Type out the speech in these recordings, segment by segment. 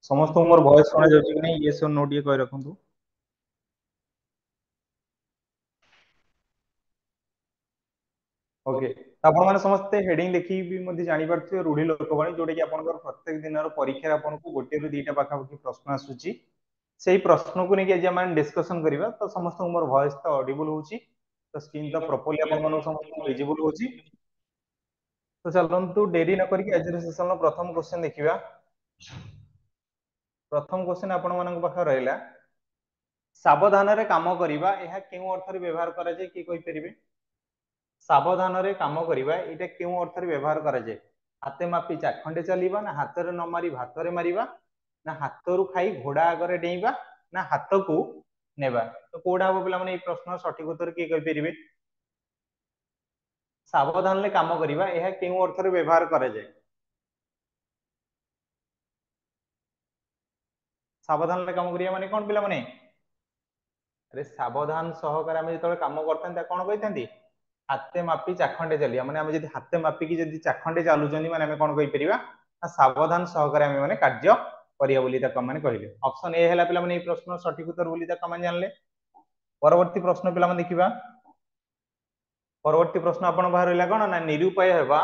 समस्त मोर वॉइस सुना जाउची कि नहीं यस और नो टिके कहि रखंतु। ओके आपण माने समस्त हेडिंग देखि भी मध्ये जानि परथिबे रूढी लोकवाणी जोडे कि आपनकर प्रत्येक दिनर परीक्षा आपनको गोटे रु दुईटा पाखा पाखी प्रश्न आसुची सेही प्रश्न को नेकि आज हम डिस्कशन करिबा तो समस्त मोर वॉइस तो ऑडिबल होची तो स्क्रीन तो प्रॉपर्ली आपन मानको समस्त विजिबल होची। तो चलंतु डेरी न करिकि आज सेशन प्रथम क्वेश्चन देखिबा। प्रथम क्वेश्चन आपण मानक पाखा रहला सावधान रे काम करिबा एहा केउ अर्थ रे व्यवहार करा जाय कि कहि परिबे। सावधान रे काम करिबा एटा केउ अर्थ रे व्यवहार करा जाय हाथे मापी चाखंडे चलीबा ना हाथ रे न मारी भात रे मारिबा ना हाथ रु खाई घोड़ा आगरे डेइबा ना हाथ को नेबा तो कोडा हो पिला माने ए प्रश्न सठिक उत्तर के कहि परिबे। सावधान रे काम करिबा एहा केउ अर्थ रे व्यवहार करा जाय सावधान रे काम करिया माने कोन पिला माने अरे सावधान सहकारे हम जतले काम करथान ता कोन कहिथांती हाथे मापी चाखंडे चलिया माने हम जदि हाथे मापी कि जदि चाखंडे चालुचंदी माने हम कोन कहि परिबा ना सावधान सहकारे हम माने कार्य करिया बोली ता माने कहिले। ऑप्शन ए हैला पिला माने ए प्रश्न सठिक उत्तर बोली ता माने जानले। परवर्ती प्रश्न पिला माने देखिबा। परवर्ती प्रश्न आपण बाहर रहला कोन ना निरुपाय हेबा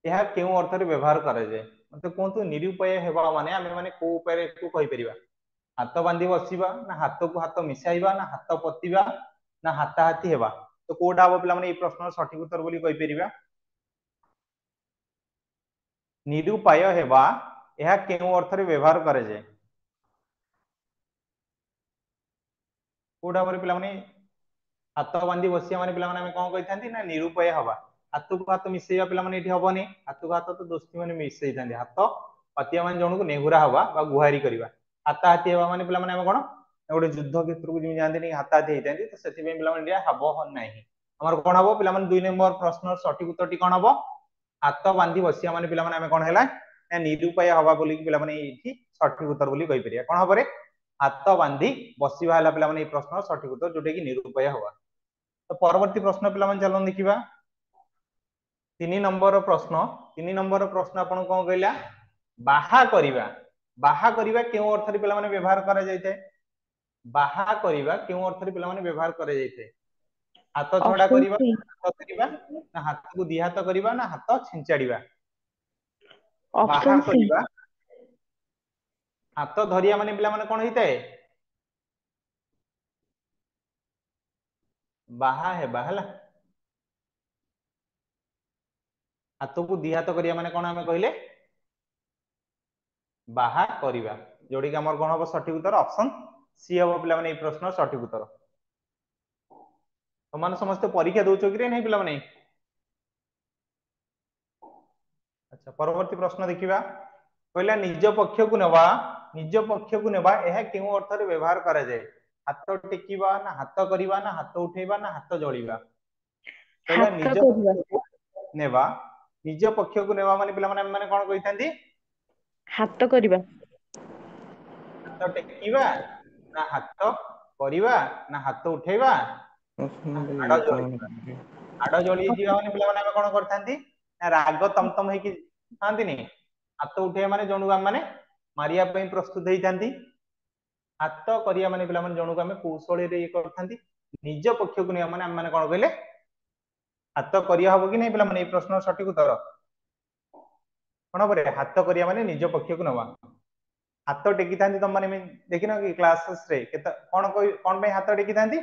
यह केउ अर्थ रे व्यवहार करा जाय मते कोंतु निरुपाय हेबा माने हम माने को उपाय रे को कहि परिबा हाथ बांधी बसिबा ना हाथ को हाथ मिसाइबा ना हाथ पतिबा ना हाथा हाथी हेबा तो कोडा हो पिला माने ए प्रश्न सठिक उत्तर बोली कहि परिबा। निरुपाय हेबा यह केउ अर्थ रे व्यवहार करा जाय कोडा पर पिला माने हाथ बांधी बसिया माने पिला माने हम कोन कहिथांती ना निरुपाय हबा हाथ को हाथ मिसेइबा पिला माने एठी हबनी हाथ को हाथ तो दोस्ती माने मिसेइथांती हाथ पतिया माने जणु को नेहुरा हबा बा गुहारी करबा हाथ हाथी हेबा माने पिला माने हम कोन गोटे युद्ध क्षेत्र को जिमि जानते नहीं हाथ हाथी हेइथांती तो सेति पे पिला माने हबो नाही हमर कोन हबो पिला माने 2 नंबर प्रश्न सठिक उत्तरटी कोन हबो हाथ बांधी बसिया माने पिला माने हम कोन हैला ना निरुपाय हबा बोली पिला माने एठी सठिक उत्तर बोली कहि परिया कोन हबरे हाथ बांधी बसिबा हैला पिला माने ए प्रश्न सठिक उत्तर जोटे कि निरुपाय हबा। तो परवर्ती प्रश्न पिला माने चलन देखिबा 3 नंबर प्रश्न आपण कोन कहला बाहा करिबा केउ अर्थ रे पिला माने व्यवहार करा जायते बाहा करिबा केउ अर्थ रे पिला माने व्यवहार करा जायते हाथ छडा ऑप्शन करिबा सी हाथ करिबा ना हाथ को दी हाथ करिबा ना हाथ छिंचाड़ीबा बाहा ऑप्शन सी करिबा हाथ धरिया माने पिला माने कोन हेइताए बाहा हेबा हला हाथ को दी हाथ करिया माने कोन हमें कहले बाहा करिबा जोडी कि हमर कोन हबो सठिक उत्तर ऑप्शन सी हबो पिला माने ए प्रश्न सठिक उत्तर। तो माने समस्त परीक्षा दउचो कि नहीं पिला माने अच्छा परवर्ती प्रश्न देखिबा कहला निज पक्ष को नेबा एहा केउ अर्थ रे व्यवहार करा जाय हाथ टेकीबा ना हाथ करिबा ना हाथ उठेबा ना हाथ जळीबा कहला हाथ निज करिबा पक्ष को नेबा निज पक्ष को नेबा माने पिला माने कोन कहिथांती हाथ करिबा हाथ टेकीबा ना हाथ करिबा ना हाथ उठेबा हाड़ जळीबा हाड़ जळी जिबा माने पिला माने कोन करथांती ना राग तमतम हे कि थांती नहीं हाथ उठे माने जणु हम माने मारिया पे प्रस्तुत हेइथांती हाथ करिया माने पिला माने जणु को हम कौशल रे करथांती निज पक्ष को निया माने हम माने कोन कहले हाथ करिया हबो कि नहीं पिला माने ए प्रश्न सठिक उत्तर कोन बरे हाथ करिया माने निज पक्ष को नवा हाथ टेकी थांती तुम माने देखिन कि क्लासेस रे केत कोन पे हाथ टेकी थांती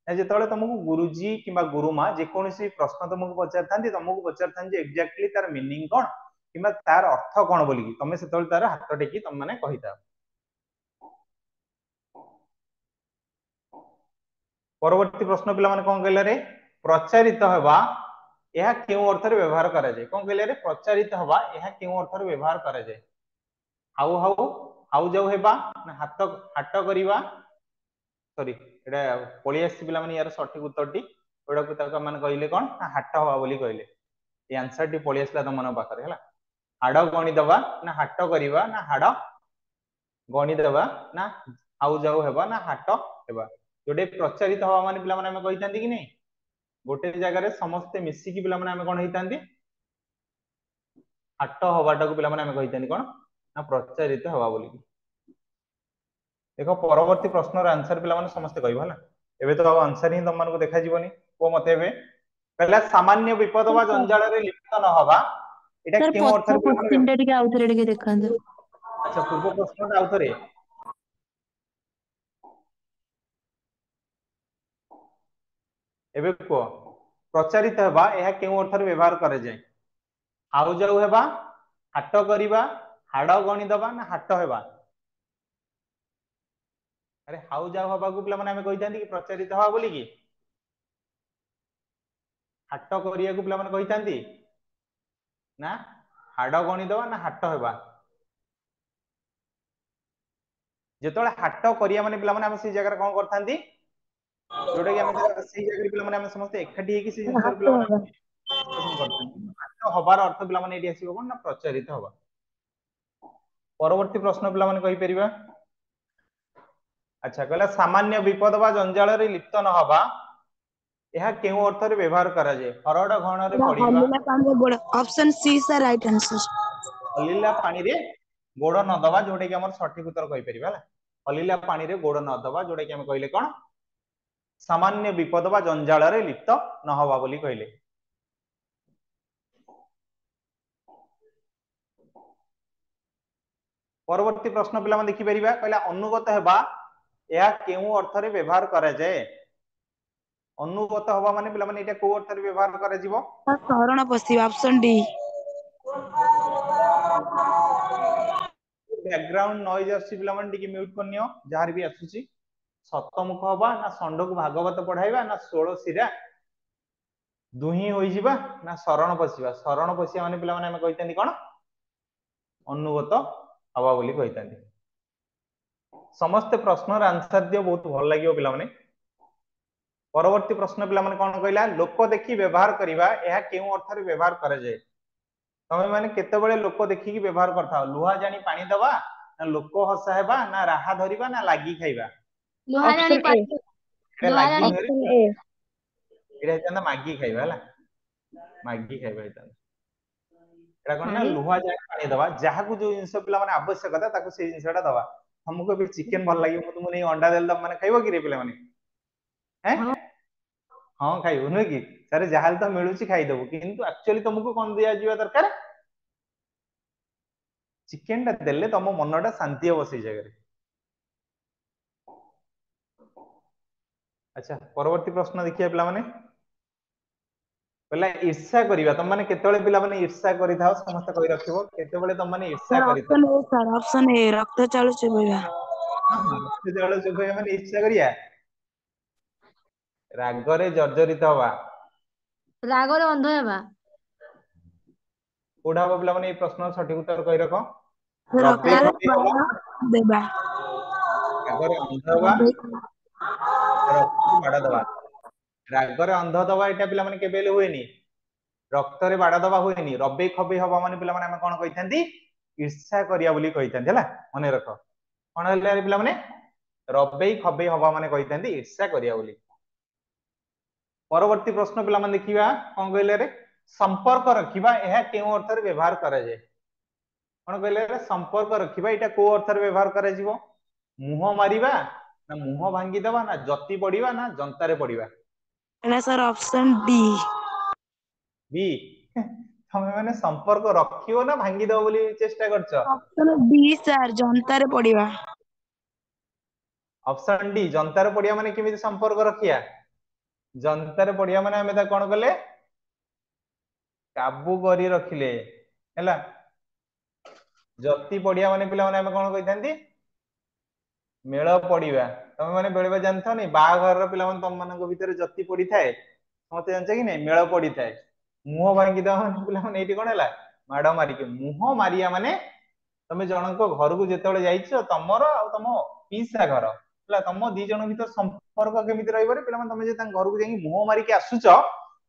जेतବେଳେ तुमको गुरुजी किंबा गुरुमा जे कोनसी प्रश्न तुमको पचार थांती तुमको पचार थांती एग्जैक्टली तार मीनिंग कोन किंबा तार अर्थ कोन बोली तमे सेतବେଳେ तार हाथ टेकी तुम माने कहिता। परवर्ती प्रश्न पिला माने कोन कहले रे प्रचारित हेबा यह केउ अर्थ रे व्यवहार करा जाय कोन कहले रे प्रचारित हेबा यह केउ अर्थ रे व्यवहार करा जाय हाउ हाउ हाउ जाउ हेबा ना हाथ हाट करिबा सॉरी एटा पळी आसी पिला माने यार सठिक उत्तरटी ओडा को ताका माने कहिले कोन ना हाट हवा बोली कहिले ए आंसर टी पळी आसला त मन पाखरे हला हाड़ गणी दबा ना हाट करिबा ना हाड़ गणी दबा ना हाउ जाउ हेबा ना हाट हेबा जोटे प्रचारित हवा माने पिला माने हम कहितांती कि नहीं गोटे जगह रे समस्त मिसी की पिला माने हम कोन हेइतांती हाट हवाटा को पिला माने हम कहितांती कोन ना प्रचारित हवा बोली। देखो परवर्ती प्रश्नर आंसर पिला माने समस्त कहबो हला। एबे तो आंसर ही तुम मानको देखा जीवनी को मते एबे कहला सामान्य विपद वा जंजाल रे लिप्त न हवा एटा सर केउ अर्थ पछ रे पिला माने। क्वेश्चन टा टिके आउथरे टिके देखांदो। अच्छा पूर्व प्रश्न आउथरे एबे को प्रचारित हेबा एहा केउ अर्थ रे व्यवहार करे जाय। हाउ जाउ हेबा हाट करिबा हाड़ गणी दबा ना हाट हेबा। अरे हाउ जाउ हबा को पिला माने हमें कहितांती कि प्रचारित हवा बोली कि हाट करिया को पिला माने कहितांती ना हाड़ गणी दबा ना हाट हेबा। जेतोळे हाट करिया माने पिला माने हम से जगह कोन करथांती जोटा कि हम से जगह पिला माने हम समस्त एकठी हेकी से जिंस हाथ पिला माने होगा। डिस्कशन करथांती। हाट हबार अर्थ पिला माने एठी आसीबो कोन ना प्रचारित हबा। परवर्ती प्रश्न पिला माने कहि परिबा। अच्छा कहला सामान्य विपद वा जंजाल रे लिप्त न हबा यह केउ अर्थ रे व्यवहार करा जाय। हरड घण रे पड़िबा हलिला पानी रे गोड़ option C sir right answer. हलिला पानी रे गोड़ न दबा जोटे कि हमर सठिक उत्तर कहि परिबा हला। हलिला पानी रे गोड़ न दबा जोटे कि हम कहिले कोन सामान्य विपद वा जंजाल रे लिप्त न हवा बोली कहिले। परवर्ती प्रश्न पिला माने देखि परिबा कहला अनुगत हेबा यह केउ अर्थ रे व्यवहार करा जाय। अनुगत हवा माने पिला माने एटा को अर्थ रे व्यवहार करा जीवो। शरण पशिबा ऑप्शन डी। बैकग्राउंड नॉइज आसी पिला माने टिके म्यूट करनियो जहार भी आसुची। सप्तमुख हवा ना षंडक भागवत पढ़ाइबा ना 16 शिरा दुही होई जिबा ना शरण पशिबा। शरण पशिया माने पिला माने हम कहितांती कोन अनुगत हवा बोली कहितांती। समस्त प्रश्नर आंसर दियो बहुत भल लागियो पिला माने। परवर्ती प्रश्न पिला माने कोन कहला लोक देखि व्यवहार करिबा एहा केउ अर्थ रे व्यवहार करा जाय। तमे माने केते बेले लोक देखि कि व्यवहार करथाओ लुहा जानी पानी दबा ना लोक हसा हेबा ना राहा धरिबा ना लागी खाइबा। लुहा जानी ऑप्शन ए। पानी एटा लुहा लागी जानी नुहे ऑप्शन रे ए। एटा हेता मागी खाइबा हला। मागी खाइबा हेता एटा कोन ना पानी लुहा जानी पानी दबा जहा को जो जिंस पिला माने आवश्यकता ताको से जिंसटा दबा। हमको भी चिकन भल लागी तुम नै अंडा देल दम माने खाइबो कि रे पिला माने हैं हाँ हां खाइबो नुहे कि सारे जहाल तो मिलुची खाइ दबो किंतु एक्चुअली तुमको कोन दिया जीवा दरकार चिकन टा देले तम मनटा शांति हो से जगह रे। अच्छा परवर्ती प्रश्न देखिए पिला माने कहला ईर्ष्या करिबा तुम माने केतेबेले पिला माने ईर्ष्या करिथाओ समस्त कहि रखिबो केतेबेले तुम माने ईर्ष्या सर करिथाओ। Option A sir option A रक्त चाल चुबैबा। हां रक्त जल चोखया माने ईर्ष्या करिया। रागरे जर्जरित हवा ରାଗରେ ଅନ୍ଧ ହେବା। कोडा पिला माने ए प्रश्न सठिक उत्तर कहि रखो। रबे रक्तचाप खबे हवा बाधा देबा। रागरे अंध हवा रक्त बाड़ा दबा। रागरे अंध दबा एटा पिला माने केबेले होएनी रक्त रे बाड़ा दबा होएनी। रबे खबे हवा माने पिला माने हम कोन कहिथांती ईर्ष्या करिया बोली कहिथांती हला मने रखो। कोन हले पिला माने रबे खबे हवा माने कहिथांती ईर्ष्या करिया बोली। परवर्ती प्रश्न पिला माने देखिबा कोन कहले रे संपर्क रखिबा एहा केउ अर्थ रे व्यवहार करा जाय। कोन कहले रे संपर्क रखिबा एटा को अर्थ रे व्यवहार करा जीवो। मुह मारिबा ना मुह भांगी दबा ना जति पड़िबा ना जंतारे पड़िबा। एना सर ऑप्शन डी। बी तमे माने संपर्क रखियो ना भांगी दबो बोली चेष्टा करछ। ऑप्शन डी सर जनतारे पड़िबा। ऑप्शन डी जंतारे पड़िया माने केमिति संपर्क रखिया। जंतारे पड़िया माने हमें ता कोन कले काबू करी रखिले हैला। जति पड़िया माने पिला माने हम कोन कहिथांती मेळ पड़िबा। तमे माने बेले बेले जानथो नै बाघर रो पिला माने तम मानक भितर जति पड़ी थाए मते जानछ कि नै मेळ पड़ी थाए। मुह भांगी दबा माने पिला माने एठी कोन हैला माड मारी के मुह मारिया माने तमे जनक घर को जेतेबेले जाइछो तमर आ तम पीसा घर हैला तम दी जन भितर संपर्क केमिति रहइबो रे पिला माने तमे जे तां घर को जाई मुह मारी के आसुचो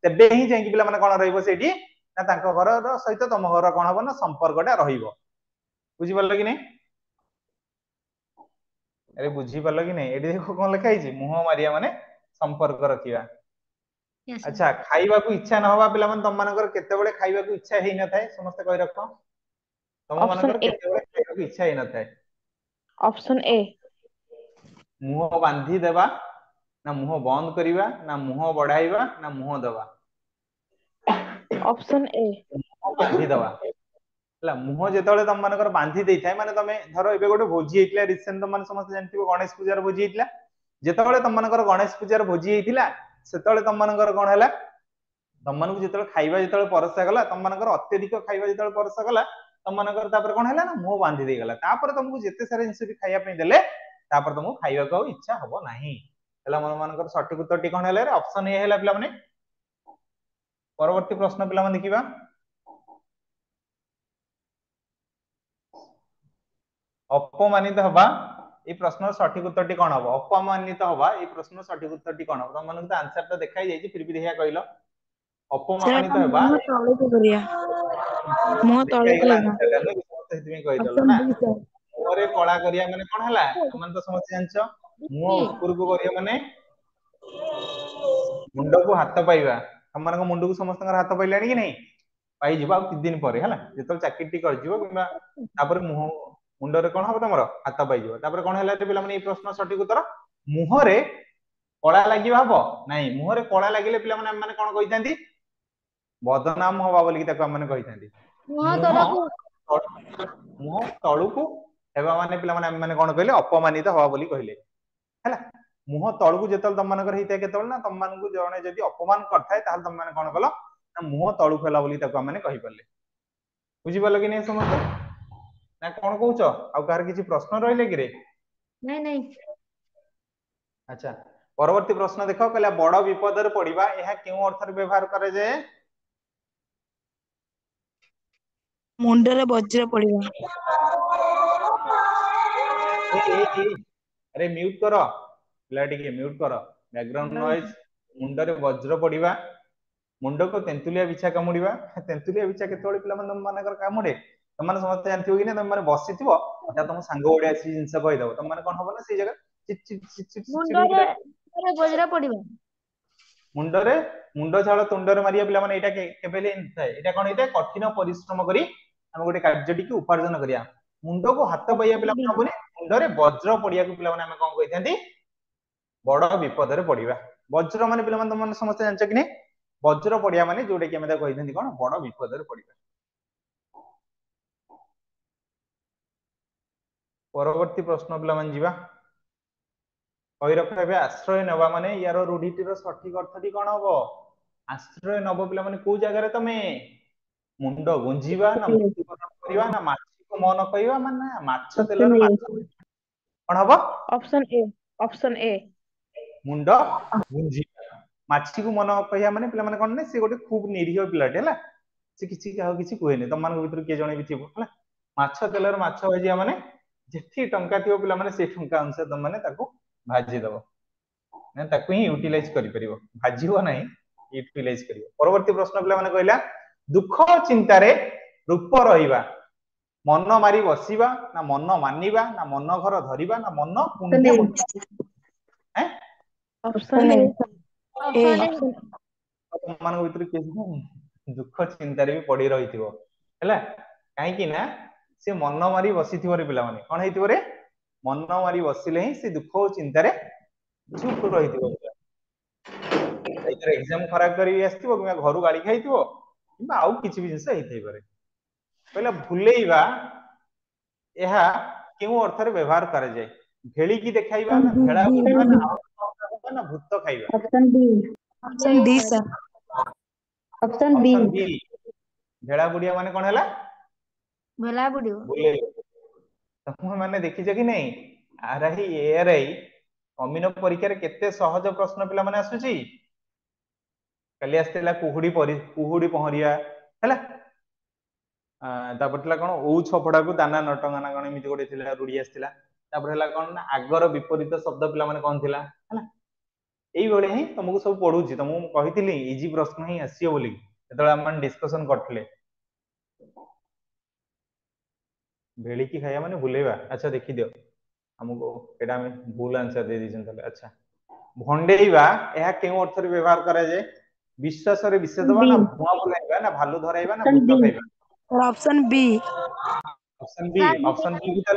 तेबे ही जाई पिला माने कोन रहइबो सेठी ना तांको घर रो सहित तम घर कोन हबो ना संपर्कटा रहिबो। बुझि परलो कि नै अरे बुझी पाल कि नहीं एठी देखो कोन लिखा हिची मुह मारिया माने संपर्क रखिबा। Yes, अच्छा खाइबा को इच्छा न हवा पिला माने तम मानकर केतेबेले खाइबा को इच्छा हेइ न थाए समस्त कहि रखो। तम ऑप्शन मानकर ए। केतेबेले खाइबा को इच्छा ही न थाए ऑप्शन ए मुह बांधी देबा ना मुह बंद करिवा ना मुह बढ़ाइबा ना मुह देबा ऑप्शन ए मुह बांधी देबा हला मुह जेतले तम मानकर बांधी देई थाए माने तमे धरो एबे गोटे भोजी हेतला रिसेंट तम माने समस्त जानथिबो गणेश पूजार भोजी हेतला जेतले तम मानकर गणेश पूजार भोजी हेतिला सेतले तम मानकर कोन हला तम मानको जेतले खाइबा जेतले परसा गला तम मानकर अत्यधिक खाइबा जेतले परसा गला तम मानकर तापर कोन हला ना मुह बांधी दे गला तापर तुमको जेते सारे जिंस भी खाइया पे देले तापर तुमको खाइबा को इच्छा हबो नाही हला मन मानकर सठिक उत्तर टी कोन हला रे ऑप्शन ए हला पिला माने परवर्ती प्रश्न पिला माने देखिबा अपमानित हवा ए प्रश्न सठिक उत्तर टी कोन हबो अपमानित हवा ए प्रश्न सठिक उत्तर टी कोन हबो तुम मानको तो आंसर तो देखाई जाई फिर भी देखिया कहलो अपमानित हवा मुंह तले को करिया मुंह तले देखाई को गला लेबा आंसर ला समस्त हित में कहि दलो ऑप्शन ना बी सर मुहरे कला करिया माने कोन हला तुम तो समस्त जानछो मुह ऊपर को करिया माने मुंड को हाथ पाइबा हम मानको मुंड को समस्त हाथ पाइलानी कि नहीं पाई जिबा कि दिन पर हला जेतल चाकरी टी कर जिवो किबा तापर मुह मुंडरे कोन हबो तमरो हाथ पाई जिवो तापर कोन हला पिला माने ई प्रश्न सठिक उत्तर मुहरे कला लागिबा हबो नाही मुहरे कला लागिले पिला माने कोन कहितांती बदनाम हवा बोली ताको माने कहितांती मुह तलकू मुह तळुकू हेबा माने पिला माने कोन कहले अपमानित हवा बोली कहले हैला मुह तळुकू जेतल तम मानकर हिते केतल ना तम मानकू जणे जदी अपमान करथाय ताल तम माने कोन कलो ना मुह तळुक होला बोली ताको माने कहि परले बुझि परले कि नै समझ ना कोन कहउछ आ कार किछि प्रश्न रहले कि रे नहीं नहीं अच्छा परवर्ती प्रश्न देखो कहला बड़ विपद रे पड़िबा एहा केउ अर्थ रे व्यवहार करे जे मुंड रे वज्र पड़िबा ए अरे म्यूट करो पिला टिके म्यूट करो बैकग्राउंड नॉइज मुंड रे वज्र पड़िबा मुंड को तेंतुलिया बिछा कामुड़िबा तेंतुलिया बिछा केतोळे पिला मन मानकर कामुड़े तुम माने समस्त जानथिबो कि ना तुम माने बसिथिबो या तुम सांग ओडे आसी जिंस कहि दबो तुम माने कोन हबो ना से जगह चिट चिट चिट चिट चिट मुंडरे मुंडरे बजरा पड़िबा मुंडरे मुंड झाଳ तुंडरे मारिया पिला माने एटा केबेले थाए एटा कोन हेते कठिन परिश्रम करी हम गोटे कार्यटी की उपार्जन करिया मुंड को हाथ पाइया पिला माने हबोनी मुंडरे वज्र पड़िया को पिला माने हम कोन कहिथांती बड़ विपद रे पड़िबा वज्र माने पिला माने तुम माने समस्त जानछ कि नै वज्र पड़िया माने जोडे कि हम कहिथांती कोन बड़ विपद रे पड़िबा परवर्ती प्रश्न पिला मान जीवा कहि रखो एबे आश्रय नबा माने यार रूढ़िटीर सठिक अर्थटी कोन हबो आश्रय नबो पिला माने को जगह रे तमे मुंड गुंजीबा ना मृत्युकरण करिबा ना माछी को मन कहिबा माने माछ तेलर ऑप्शन ए माछ कोन हबो ऑप्शन ए मुंड गुंजीबा माछी को मन कहिया माने पिला माने कोन ने से गोटे खूब निरीह पिलाटे हला से किछि काहो किछि कोहेने तम मान भीतर के जणे भी थिबो हला माछ तेलर माछ भाजिया माने जेथि टंका थिबो पिला माने से टंका अनुसार तम माने ताको भाजी दबो ने ताको ही यूटिलाइज करि परिबो भाजिबो नाही यूटिलाइज करियो परवर्ती प्रश्न पिला माने कहला दुख चिंता रे रूप रहिबा मन मारी बसिबा ना मन मानिबा ना मन घर धरिबा ना मन पुण्य हैं ऑप्शन ए ऑप्शन ए मान भीतर के दुख चिंता रे भी पड़ी रहिथिबो हैला काहे कि ना से मन मारी बसिथिबो रे पिला माने कोन हेतिबो रे मन मारी बसिले ही से दुख और चिंता रे चुप रहिथिबो एग्जाम खराब करी आस्थिबो कि घर गाड़ी खाइथिबो कि आउ किछि भी जिंस हेथै पारे पहला भुलेइबा एहा केउ अर्थ रे व्यवहार करे जाय भेली की देखाइबा ना भेड़ा बुलिबा ना ना भूत खाइबा option B option D sir option B option B भेड़ा बुडिया माने कोन हला भेला बुडियो बुले तुम माने देखिछ कि नहीं आरआई एआरआई अमीन परीक्षा रे केते सहज प्रश्न पिला माने आसुची काली आस्तेला कुहुडी पहरिया हैला तापर कोन ओ छपड़ा को दाना नटंगा ना कोन एमिति गोटे थिला रुडी आस्तिला तापर हला कोन ना आगर विपरीत शब्द पिला माने कोन थिला हैला एई बेले ही तुमको सब पढुची तुमको कहितली इजी प्रश्न ही आसियो बोली एतला हम डिस्कशन करथले भेली की खाया माने भुलेबा अच्छा देखि दियो हमको एटा हम भूल आंसर दे दिजन तले अच्छा भंडेइबा एहा केउ अर्थ रे व्यवहार करा जाय विश्वास रे विषय दबा ना भुआ बुलाइबा ना भालू धराइबा ना भूत खाइबा option B option B sir option B को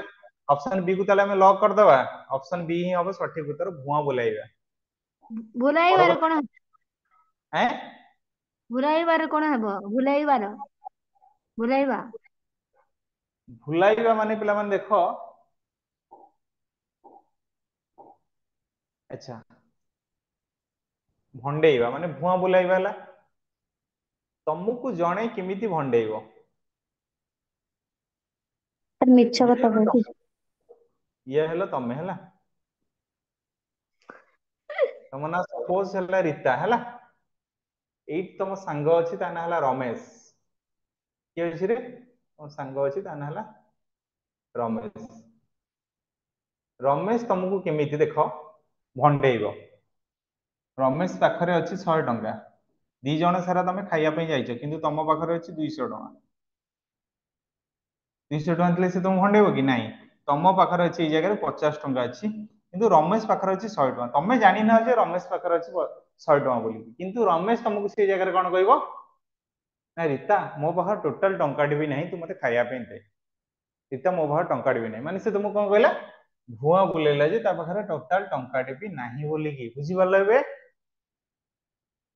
ऑप्शन बी को ताले हमें लॉक कर दवा ऑप्शन बी ही हबो सठिक उत्तर भुआ बुलाइबा ଭୁଲାଇବାର परवर्ती କଣ हैं ଭୁଲାଇବାର କଣ ହେବ ଭୁଲାଇବାର ଭୁଲାଇବା भुलाइबा माने पिला माने देखो अच्छा भंडेइबा माने भुआ बुलाइबा हला तमको जणे केमिति भंडेइबो सर मिछ କଥା कहू ये हेलो तमे हला तम ना सपोज हला रीता हला एई तम संग अछि ता ना हला रमेश के अछि रे तम संग अछि ता ना हला रमेश रमेश तुमको केमिति देखो भंडेइबो रमेश पाखरे अछि 100 टंका दी जण सारा तमे खाइया पे जाइछो किंतु तम पाखरे अछि 200 टंका 200 टंका थले से तुम भंडेइबो कि नाही तम पाखरे अछि ए जगह 50 टंका अछि किंतु रमेश पाखरे अछि 100 टंका तमे जानि ना जे रमेश पाखरे अछि 100 टंका बोली किंतु रमेश तुमको से जगह कोन कहइबो ना रीता मो पाखर टोटल टंकाटी भी नाही तू मते खाइया पे दे रीता मो पाखर टंकाटी भी नाही माने से तुमको कोन कहला भुआ बुलेला जे ता पाखरे टोटल टंकाटी भी नाही बोली की बुझी परले बे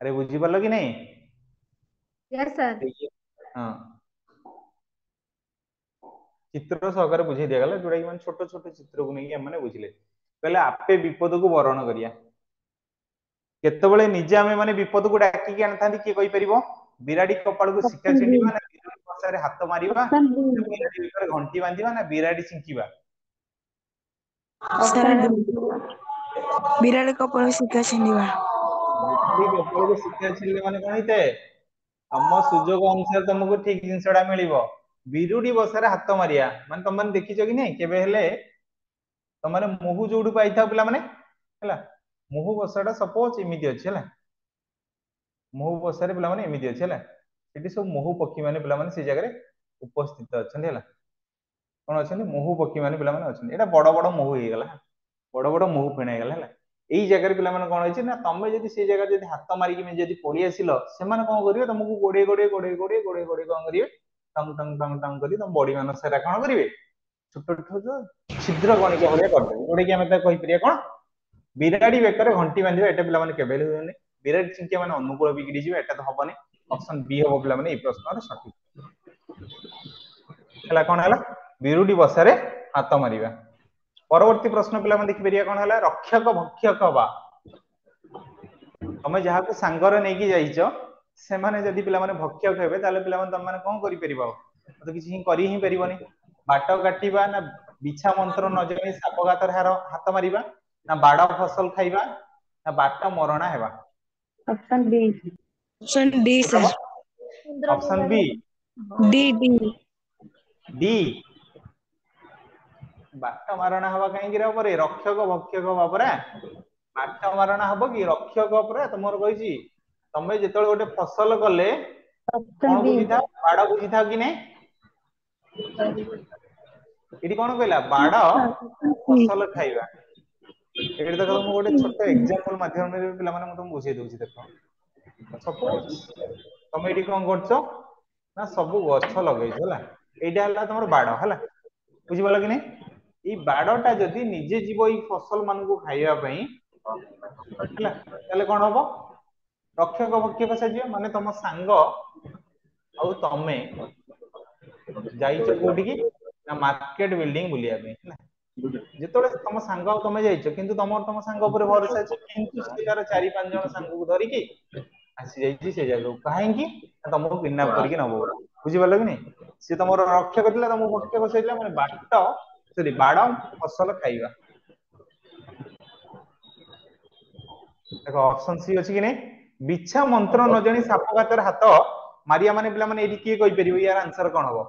अरे बुझी परलो कि नहीं यस सर हाँ चित्र सहकारे बुझे दिया गला जोड़ा कि माने छोट छोट चित्र को नहीं हमने बुझिले कहले आपे विपद को वरण करिया केतबेले निजे आमे माने विपद को डाकी के आनथांती के कहि परिबो बिराडी कपाळ को शिका ऑप्शन बी छिंडीबा ना बिराडी पसारे हाथ मारिबा ऑप्शन बी ना बिराडी ऊपर घंटी बांधीबा ना बिराडी चिंकीबा सर ऑप्शन डी बी ବିରାଟ କପାଳ ଶିଖା ଛିଣ୍ଡିବା बिराडी कपाळ को शिका छिंडले माने कोन हिते तम सुजोग अनुसार तुमको ठीक जिंसडा मिलिबो बिरुडी बसारे हाथ मारिया माने तुम माने देखिछो कि नहीं केबे हेले तुम माने मुहु जोडू पाइथाव पिला माने हला मुहु बसाटा सपोज इमिति अछि हला मुहु बसारे पिला माने इमिति अछि हला सेठी सब मुहु पक्षी माने पिला माने से जगह उपस्थित अछन हला कोन अछन मुहु पक्षी माने पिला माने अछन एटा बड़ बड़ मुहु हे गला बड़ बड़ मुहु फेणे गला हला एई जगह पिला माने कोन होइछ ना तमे जदी से जगह जदी हाथ मारी कि जदी पड़ी आसिलो से माने कोन करिवे तुमको गोडे गोडे गोडे गोडे गोडे गोडे कोन करिवे टंग टंग टंग टंग करी तुम बॉडी मान सेरा कोन करिवे छोट छोट छिद्र गणिका भलिया करदे जोडे कि हमें ता कहि परिया कोन बिराडी बेकर घंटी बांधिबा एटा पिला माने केबेले होने बिराडी चिंकिया माने अनुकूल बिगड़ी जिवे एटा तो हबनी ऑप्शन बी हबो पिला माने ए प्रश्न रे सठिक हला कोन हला बिरुडी बसारे हाथ मारिबा परवर्ती प्रश्न पिला माने देखि परिया कोन हला रक्षक भक्षक बा तमे जहा को सांगरे नै कि जाइछो से माने जदी पिला माने भक्षक हेबे ताले पिला माने तम माने कोन करि परिबो तो किछि ही करि ही परिबोनी बाट काटिबा ना बिछा मंत्र न जानि साप गातर हाथ मारिबा ना बाड़ा फसल खाइबा ना बाट मरणा हेबा ऑप्शन बी ଅପସନ ଡି कोनटा sir option B D D D बाट मारणा हवा कहीं रे रक्षक भक्षक हवा परा बाट मारणा हबो कि रक्षक परा तमर कहिछि तमे जेतल गोटे फसल कले ऑप्शन कोन बी बुझिथा बाड़ा बुझिथा कि नै एटी कोन कहला बाड़ फसल खाइबा एटी देखो तुम गोटे छोट एग्जांपल माध्यम रे पिला माने तुम बुझे दोछि देखो सपोज तमे एटी कोन करछो ना सब गछ लगैछ हला एटा हला तमर बाड़ हला बुझि पालो कि नै ई बाड़टा जदी निजे जीव ई फसल मान को खाइबा पई हला ताले कोन हबो रक्षक भक्षक साजियो माने तम सांग आउ तमे जाइछो कोठी की ना मार्केट बिल्डिंग बुलिया पे हला जेतोले तम सांग तमे जाइछो किंतु तम सांग ऊपर भरोसा अछि किंतु से तार 4 5 जण सांग को धरिकी आसी जाइछि से जगह काहे की तमको किडनैप करके नबो बुझि पालो कि नै से तमरो रक्षक थिला तमको भक्षक सैला माने बाट सॉरी बाड़ फसल खाइबा देखो ऑप्शन सी अछि कि नै बिछा मंत्र न जानि साप गातर हाथ मारिया माने पिला माने एठी के कहि परिबो यार आंसर कोन हबो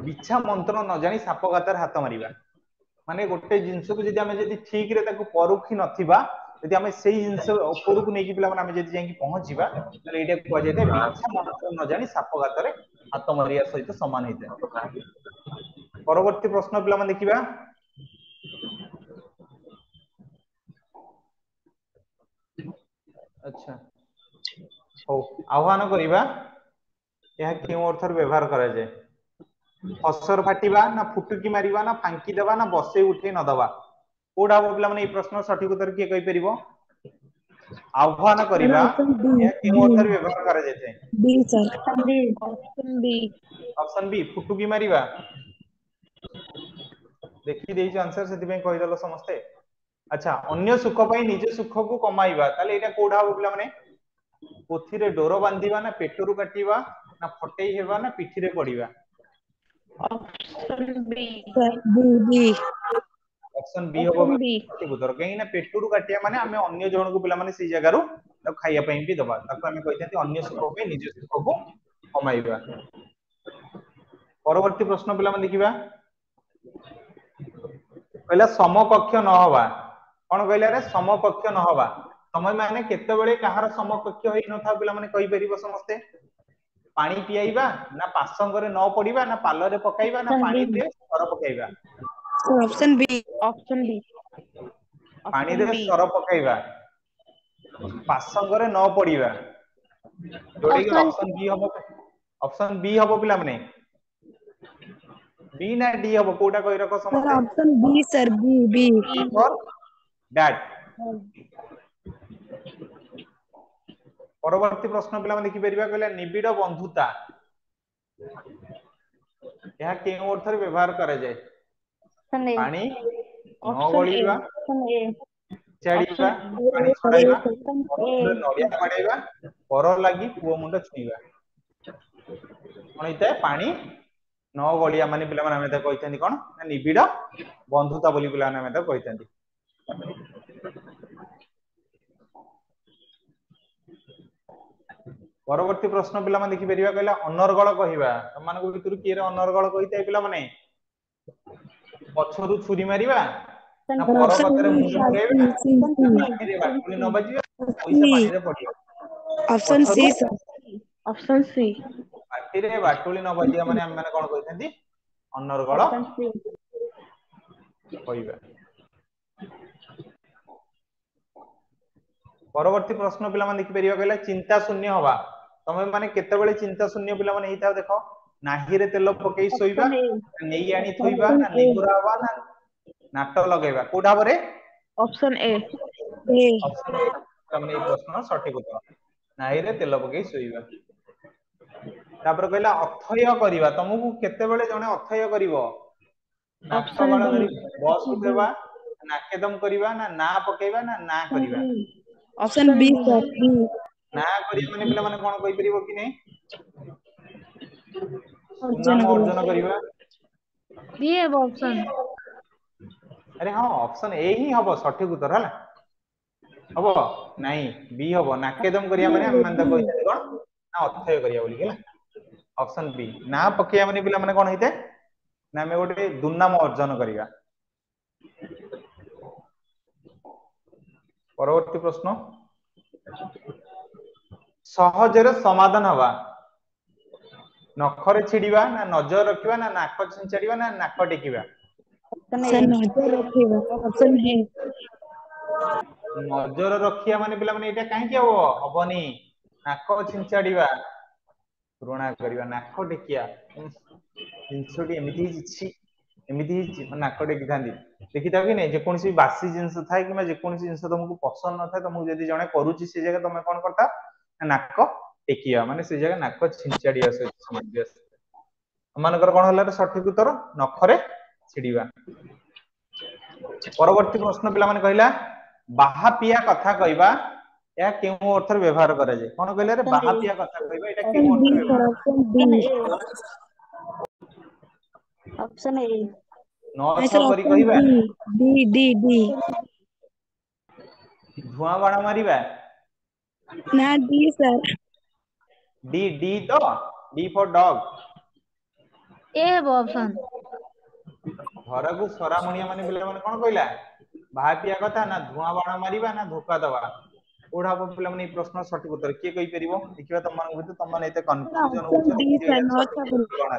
बिछा मंत्र न जानि साप गातर हाथ मारिबा माने गोटे जिंस को जदी हमें जदी ठीक रे ताको परुखी नथिबा जदी हमें सेही जिंस ऊपर को नेकी पिला माने हमें जदी जाई पहुंचीबा ताले एटा को जाय बिछा मंत्र न जानि साप गातरे हाथ मारिया सहित समान हेते परवर्ती प्रश्न पिला माने देखिबा अच्छा हो आह्वान करिबा यह केउ अर्थ व्यवहार करा जाय फसर फाटिबा ना फुटुकी मारिबा ना फांकी देबा ना बसई उठे न दबा कोडा हम पिला माने ए प्रश्न सठिक उत्तर किए कहि परिबो आह्वान करिबा ऑप्शन डी या केउ डी अर्थ रे व्यवहार करा जाय D sir option B. Option B option B फुटुकी मारिबा देखि देइछ आंसर सेति पे कहि दलो समस्ते अच्छा अन्य सुख पई निज सुख को कमाइबा ताले एटा कोडा हो पिला माने पोथी रे डोर बांधीबा ना पेटरू काटिबा ना फटेई हेबा ना पिठी रे पड़ीबा option B. Sir B B option B होबो ऑप्शन बी सठिक उत्तर कहीं ना पेटरू काटिया माने हमें अन्य जन को पिला माने सी जगह रो तो खाइया पई भी दबा ताको हमें कहिथांती अन्य सुख पे निज सुख को कमाइबा परवर्ती प्रश्न पिला माने देखिबा कहला समकक्ष न होबा कोन कहला रे समकक्ष न होबा समय माने केते बेले कहार समकक्ष होई न था पिला माने कहि परिबो समस्ते पानी पियाइबा ना पासंगरे न पड़ीबा ना पालरे पकाइबा ना पानी रे सर पकाइबा sir option B option B. पानी ऑप्शन रे बी। सर पकाइबा पासंगरे न पड़ीबा जोडे के ऑप्शन ऑप्शन बी हबो पिला माने बी ना डी हबो कोटा कहि रखो सर समस्ते option B sir B B for that परवर्ती प्रश्न पिला माने देखि परिबा कहला निबिड़ बंधुता यह केउ अर्थ रे व्यवहार करा जाय ऑप्शन ए। पानी न ऑप्शन ए। गळीबा ऑप्शन ए। छाड़ीबा ऑप्शन पानी छड़ाइबा ए। मुंडे नड़िया बाड़ेबा पर लागि पुओ मुंड छुईबा कोन इते पानी न गळिया माने पिला माने हमें त कहिथांती कोन ना निबिड़ बंधुता बोली पिला माने हमें त कहिथांती परवर्ती प्रश्न पिला माने देखि परिबा कहला अनर्गल कहिबा तमानको भितरु किए रे अनर्गल कहितै पिला माने पछरु छुरी मारिबा ना सर पर ऑप्शन कतरे सी मुंड सर फुरेइबा सी ना सी पानी रे बाटुली न बाजिबा पैसा सी पानी रे पड़िबा ऑप्शन पछरु सी सर ऑप्शन सी। पाटी रे बाटुली न बाजिया माने हम माने कोन कहिथांती अनर्गल ऑप्शन सी। कहिबा परवर्ती प्रश्न पिला माने देखि परिबा कहला चिंता शून्य हवा तमे माने केते बेले चिंता शून्य पिला माने हिता देखो नाही रे तेल पकेई सोइबा ऑप्शन ए। नेई आनी थोइबा ऑप्शन ना ए निहुरा हवा ना नाट लगेबा कोडा बरे ऑप्शन ए। ए ऑप्शन ए तमने ए प्रश्न सठिक उत्तर नाही रे तेल पकेई सोइबा तापर कहला अथय करिबा तमको केते बेले जने अथय करिवो नाक ऑप्शन बाळ बी। धरि बस उठेबा नाकेदम करिबा ना पकेइबा ना करिबा option option B B. Sir B ना करिया माने पिला माने कोन कहि परिबो कि नै अर्जुन सुनाम गुरु अर्जन करिबा बी है वो ऑप्शन अरे हाँ ऑप्शन ए ही हबो सठिक उत्तर हला हबो नाही बी हबो नाकेदम करिया माने हम माने कहि कोन ना अथय करिया बोली हला ऑप्शन बी ना पकिया माने पिला माने कोन हिते ना मे गोटे दुनाम अर्जन करिया परवर्ती प्रश्न सहजरे समाधान हवा नखरे छिड़ीबा ना नजर रखिबा ना नाक छिंचाड़ीबा ना नाक टेकिबा ऑप्शन ए। सर नजर रखेगा ऑप्शन ए नजर रखिया माने पिला माने एटा काहे कि हबनी नाक छिंचाड़ीबा पुराणा करिबा नाक टेकिया जिंसटी एमिति छि एमिति नाक टेकी थांदी देखि था कि नै जे कोनसी बासी जिंस थाए कि जे कोनसी जिंस तुमको पसंद न थाए तुमको जदी जणे करूची से जगह तुम कोन करता नाक टेकिया माने से जगह नाक छिंचाड़िया से समझिया मानकर कोन हला सठिक उत्तर नखरे छिड़ीबा परवर्ती प्रश्न पिला माने कहिला बाहा पिया कथा कहबा या केउ अर्थ रे व्यवहार करा जाय कोन कहले रे बाहा पिया कथा कहबा एटा केउ अर्थ ऑप्शन बी रे सर व्यवहार ऑप्शन बी ऑप्शन ए। न नहीं छ सर करी ऑप्शन कहबा डी डी डी डी धुआं बाण मारिबा ना डी सर डी डी तो डी फॉर डॉग ए है वो ऑप्शन घर को सरा मणिया माने पिला माने कोन कहला बाहा पिया कथा ना धुआं बाण मारिबा ना धोका दबा ओढा पिला माने प्रश्न सठिक उत्तर किए कहि परिबो देखिबा तम मान भितर तम माने एते कंफ्यूजन ऑप्शन होछ डी कि सर एटा नौ सठिक छह उत्तर कोन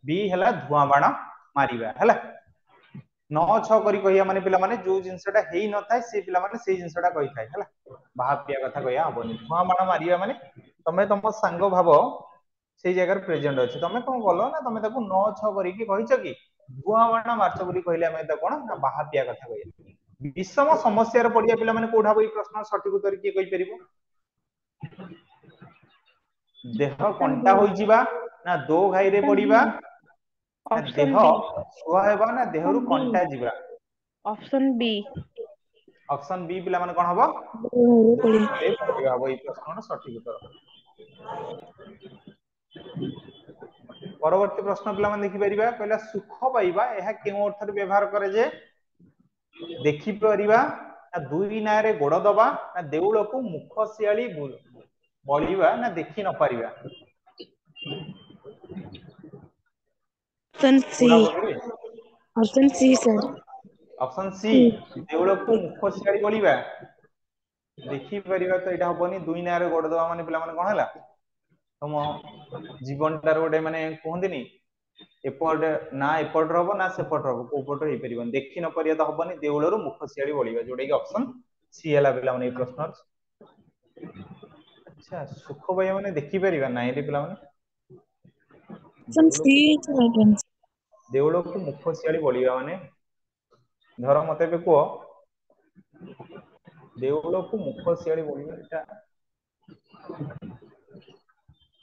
बी हला धुआं बाण मारिबा हला न छ करी कहिया माने पिला माने जो जिंसटा हेई न थाए से पिला माने से जिंसटा कहि थाए हला बाहा पिया कथा कहया हबनी धुआं बाण मारिबा माने तमे तम सांग भाबो से जगह प्रेजेंट अच्छे तुम कौन कल ना तुम ताको 9-6 करके कहिछ कि धुआ बाण मार्च बोली कहले आमे त कोन ना बाहापिया कथा कहया विषम समस्या रे पडिया पिला माने कोठा बई प्रश्न सठिक उत्तर की कहि परिबो देह कंटा होई जिबा ना दो घाई रे पडिबा ना ऑप्शन देह बी छुआ हेबा ना देहरु ऑप्शन बी कंटा जिबा ऑप्शन बी ऑप्शन बी पिला माने कोन हबो पड़ी रे पडिबा हबो ई प्रश्न सठिक उत्तर परवर्ती प्रश्न पिला माने देखि परिबा कहला सुख पाइबा एहा केउ अर्थ रे व्यवहार करे जे देखि परिबा ना दुई ना रे गोड़ दबा ना देउळ को मुख सियाली बळिबा ना देखि न परिबा ऑप्शन सी कोडा बोलबे option C sir option C देउळ को मुख सियाली बळिबा देखि परिबा तो एटा हबनी दुई ना रे गोड़ दबा माने पिला माने कोन हला तम जीवन तार गोटे माने कहंदिनी एपट ना एपट रहबो ना सेपट रहबो को पट हे परिबन देखि न परिया तो हबनी देउळरो मुख सियाली बळिबा जोडे कि ऑप्शन सी हला पिला माने ई प्रश्न अच्छा सुख पाइबा माने देखि परिबा नाही रे पिला माने ऑप्शन सी देउळ को मुख सियाली बळिबा माने धर मते बे को देउळ को मुख सियाली बळिबा एटा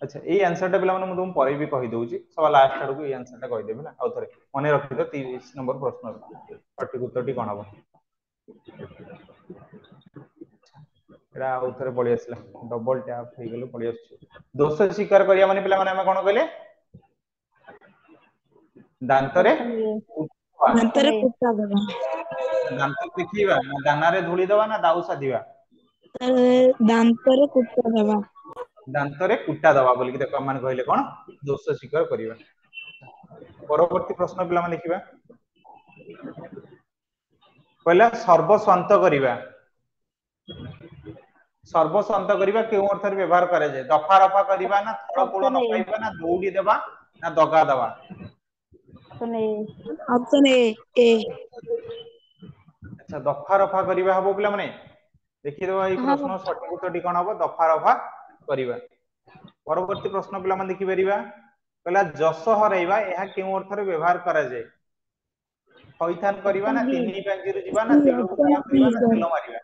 अच्छा ए आंसर टा पिला माने म तुम परे भी कहि दउची सवा लास्ट आडू ए आंसर टा कहि देबे ना आउ थरे मने रखि दो 30 नंबर प्रश्न सठिक उत्तर टी कोन हबो एरा आउ थरे पळि आसला डबल टैप हे गेलो पळि आछी दोष स्वीकार करिया माने पिला माने हम कोन कहले दांतरे ऑप्शन ए अंतर ऑप्शन ए कुत्ता दबा दांत देखिबा ना दानारे धूଳି दबा ना दाउ साधिबा दांतर कुत्ता दबा दांतरे कुटा दबा बोली कि देखो मान कहले कोन दोष स्वीकार करिबा परवर्ती प्रश्न पिला माने देखिबा कहला सर्वस्वांत करिबा सर्वस्वांत करिबा केउ अर्थ रे व्यवहार करे जे दफा रफा करिबा ना थळ कूळ ऑप्शन न ए पाइबा ना दौड़ी देबा ना दगा दबा ऑप्शन ए अच्छा दफा रफा करिबा हबो पिला माने देखि दबा ई हाँ प्रश्न सठिक उत्तर टी कोन हबो दफा रफा करिबा परवर्ती प्रश्न पिला माने देखि परिबा कहला जस हरैबा एहा केउ अर्थ रे व्यवहार करे जे थैथान करिबा ना ऑप्शन बी तिनी पांजीरु जिबा ना तिलु को ताळ बी करिबा ना सर तेल मारिबा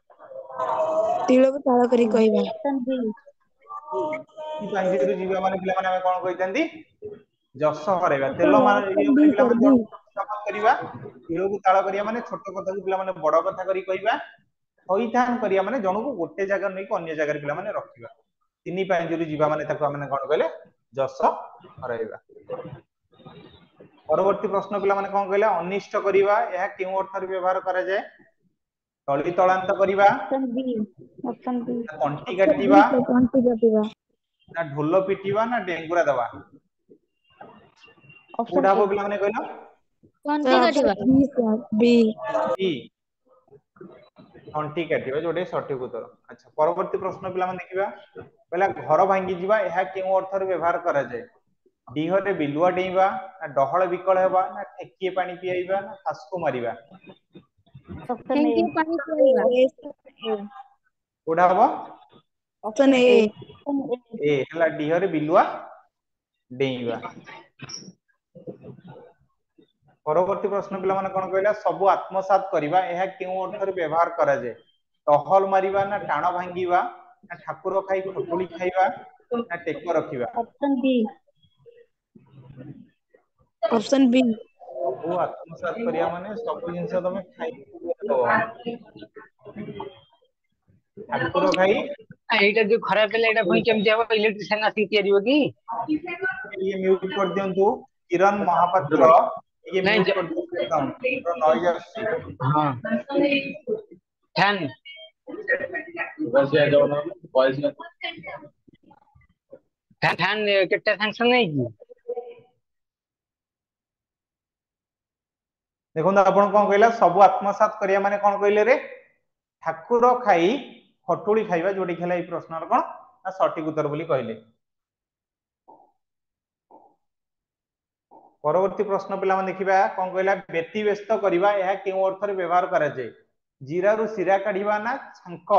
तिलक ताଳ କରି କହିବା ऑप्शन बी ती पांजीरु जिबा माने पिला माने हम कोन कहितंती जस हरैबा तेल मार ऑप्शन इए बी माने पिला सर माने बी जन करिबा तिलु को ताळ करिया माने छोट कथा को पिला माने बड़ कथा करी कहबा थैथान करिया माने जणु को गोटे जगह नै को अन्य जगह रे पिला माने रखिबा तिनी पांजीरु जिबा माने ताको हम कोन कहले जस हरैबा परवर्ती प्रश्न पिला माने कोन कहले अनिष्ट करिबा एहा केउ अर्थ रे व्यवहार करा जाय तळी तळांत करिबा ऑप्शन बी ऑप्शन बी ना तंटी ऑप्शन बी काटिबा सर तଣ୍ଟି କାଟିବା ना ढोल पिटिबा ना डेंगुरा दबा ऑप्शन कोडा ए हबो पिला माने कहलो तंती काटिबा ऑप्शन बी सर बी ई तंटी काटिबा जोडे सठिक उत्तर अच्छा परवर्ती प्रश्न पिला माने देखिबा पहला घर भांगी जिबा एहा केउ अर्थ रे व्यवहार करा जाय डीहरे बिलुआ डेइबा ना डहळ विकळ हेबा ना ठेकिए पानी पियाइबा ना फासको मारिबा ऑप्शन ए थैंक यू पानी पिएगा कोडा हबो ऑप्शन ए ए हला डीहरे बिलुआ डेइबा परवर्ती प्रश्न पिला माने कोन कहला सब आत्मसात करिबा एहा केउ अर्थ रे व्यवहार करा जाय टहल मारिबा ना टाण भांगीबा ना ठाकुर खाई खटुली खाइबा ना टेको रखिबा ऑप्शन बी ऑप्शन बी सब आत्मसात करिया माने सब जिंस तमे खाई दो ठाकुर खाई एटा जो खराब है एटा पुनी केम जाबो इलेक्ट्रिशियन आसी तियारिबो की ये म्यूट कर दियंतु किरण महापात्र ये नहीं म्यूट कर दियंतु साउंड नॉइज आसी हां फैन फैन केटा सैंक्शन नहीं की देखो आपण कोन कहला सब आत्मसात करिया माने कोन कहले रे ठाकुर खाई खटुली खाइबा जोडी खेला ई प्रश्नर कोन ना सठिक उत्तर बोली कहले परवर्ती प्रश्न पिला माने देखिबा कोन कहला व्यक्ति व्यस्त करिबा एहा केउ अर्थ रे व्यवहार करा जाय जीरा रु सिरा काढिबा ना छंक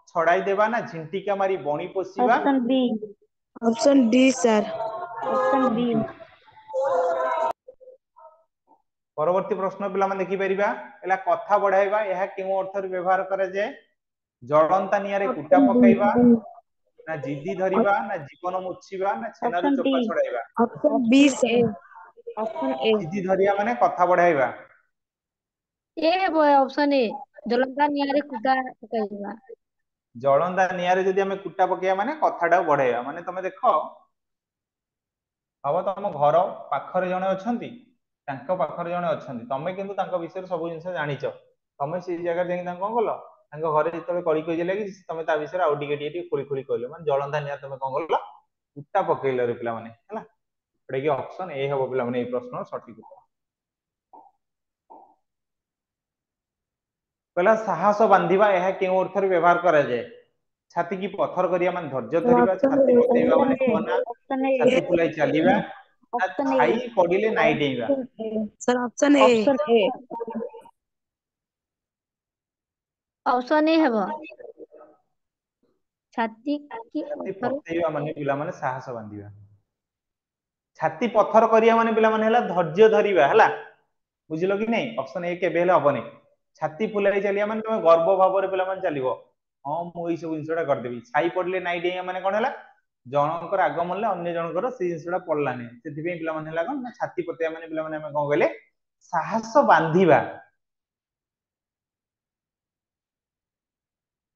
छडाई देबा ना झिंटिका मारी बणी पोसीबा option B option D sir option B परवर्ती प्रश्न पिला मन देखि परिबा एला कथा बढ़ाइबा यह केउ अर्थ रे व्यवहार करे जे जळंता नियारे कुटा ऑप्शन बी पकाइबा ना जिद्दी धरिबा ना जीवन मुछिबा ना छेनारू ऑप्शन चोपा डी छड़ाइबा option B option A sir option A जिद्दी धरिया माने कथा बढ़ाइबा ए ऑप्शन ए जलंता निआरे कुटा पकाइबा जळंता नियारे जदि हमें कुटा पकाइबा माने कथाटा बढ़ाइबा माने तमे देखो अब तम घर पाखरे जणे अछंती तांको पाखरे जणे अछंती तमे किंतु तांको विषय सब जिंस जानिछ तमे से जगह जाई तांको कोन गलो तांको घरे जतले कळी कहि देले कि तमे ता विषय आउ टिके टिके खोली खोली कहलो माने जळंता निया तमे कोन गलो कुटा पकैलो रे पिला माने हला एटा कि ऑप्शन ए हबो पिला माने ए प्रश्न सठिक उत्तर पहला साहस बांधिबा यह केउ अर्थ रे व्यवहार करा जाय छाती की पत्थर करिया माने धैर्य धरिबा ऑप्शन छाती ए पतेइबा ऑप्शन माने ए कोना ऑप्शन ए छाती फुलाई चलीबा ना ऑप्शन ए छाई पडिले नाई डेइबा sir option A option A option A हेबो छाती की छाती पत्थर पतेइबा माने पिला माने साहस बांधिबा छाती पत्थर करिया माने पिला माने हला धैर्य धरिबा हला बुझिलो कि नहीं ऑप्शन ए केबे हला हबनी छाती फुलाई चलिया माने तुम गर्व भाव रे पिला माने चलिबो हां मु ई सब जिंसटा कर देबी छाई पडले नाई डेइया माने कोन हला जनकर आग मरले अन्य जनकर से जिंसटा पडलानी सेथि पे पिला माने हला कोन ना छाती पतेइबा माने पिला माने हम कोन कहले साहस बांधिबा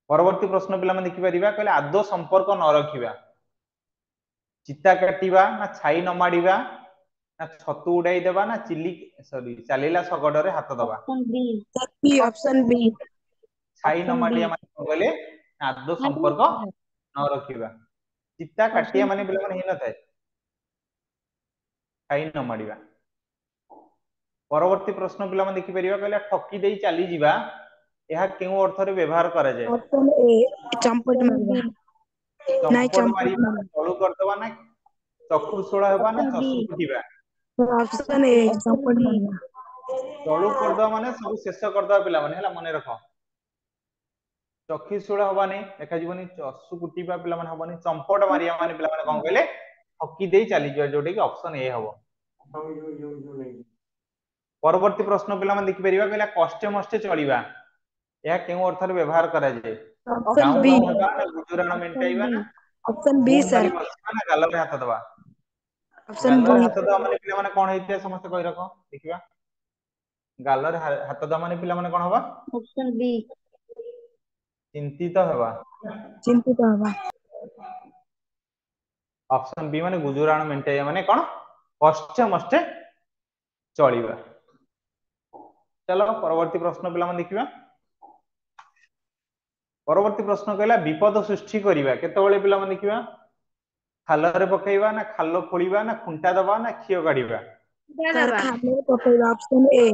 परवर्ती प्रश्न पिला माने देखि परिबा कहले आदो संपर्क न रखिबा चिता काटिबा ना छाई न माडिबा ना छतु उड़ाई देबा ना चिली सॉरी चालीला सगडरे हाथ दबा option B sir B option B छाई न ऑप्शन बी माडिया माने कोन कहले आदो संपर्क न रखिबा चिता काटिया ऑप्शन माने पिला माने हिन थाए छाई न माडिबा परवर्ती प्रश्न पिला माने देखि परिबा कहले ठकी देई चाली जिबा यह केउ अर्थ रे व्यवहार करा जाय ऑप्शन ए चंपट ऑप्शन मारवा बी नहीं चंपट चंपट मारिबा मारवा तळु करदबा ना चक्षुषोला हेबा ना ऑप्शन बी चसु कुटिबा ऑप्शन ए ऑप्शन चंपट बी मारवा तळु करदबा माने सब शेष करदबा पिला माने हला मने रखो चक्षुषोला हबानी देखा जीवनी चसु कुटिबा पिला माने हबानी चंपट मारिया माने पिला माने कोन कहले ठकी देई चाली जिबा जोटे कि ऑप्शन ए हबो परवर्ती प्रश्न पिला माने देखि परिबा कहला कष्टे मष्टे चलिबा यह केउ अर्थ रे व्यवहार करा जाय ऑप्शन गाऊ बी गाऊ हेबा ना गुजुराण ऑप्शन मेंटाइबा बी ना ऑप्शन बी गुण धरी सर बसिबा ना गालरे हाथ दबा ऑप्शन गालरे बी हाथ दबा माने पिला माने कोन हेतिया समस्त कहि रखो देखिबा गालरे हाथ दबा माने पिला माने कोन हबा ऑप्शन बी चिंतित हेबा चिंतित हवा ऑप्शन बी माने गुजुराण मेंटाइबा माने कोन कष्टे मष्टे चलिबा चलो परवर्ती प्रश्न पिला माने देखिबा परवर्ती प्रश्न कहला विपद सृष्टि करिबा केतेबेले पिला माने देखिबा खालरे पकाइबा ना खाल खोलिबा ना खुंटा दबा ना खियो काढिबा सर खाने पकड़ ऑप्शन ए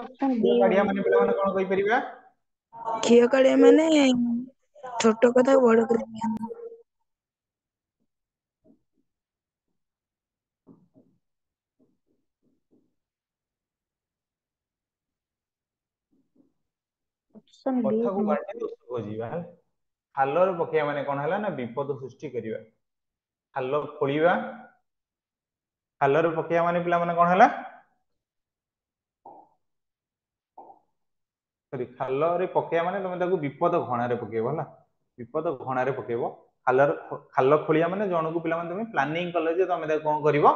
ऑप्शन बी खियो काढिया माने पिला माने कोन कहि परिबा खियो काढ़े माने छोट कथा बड़ कर ऑप्शन बी कथा को बाटे दोष खोजिबा खालरे पकाइबा माने कोन हला ना विपद सृष्टि करिबा खाल खोलिबा खालरे पकाइबा माने पिला माने कोन हला सॉरी खालरे पकाइबा माने तमे ताको विपद घणारे पकाइबो हला विपद घणारे पकाइबो खाल खोलिया माने जणको पिला माने तमे प्लानिंग कले जे तमे ताको कोन करिवो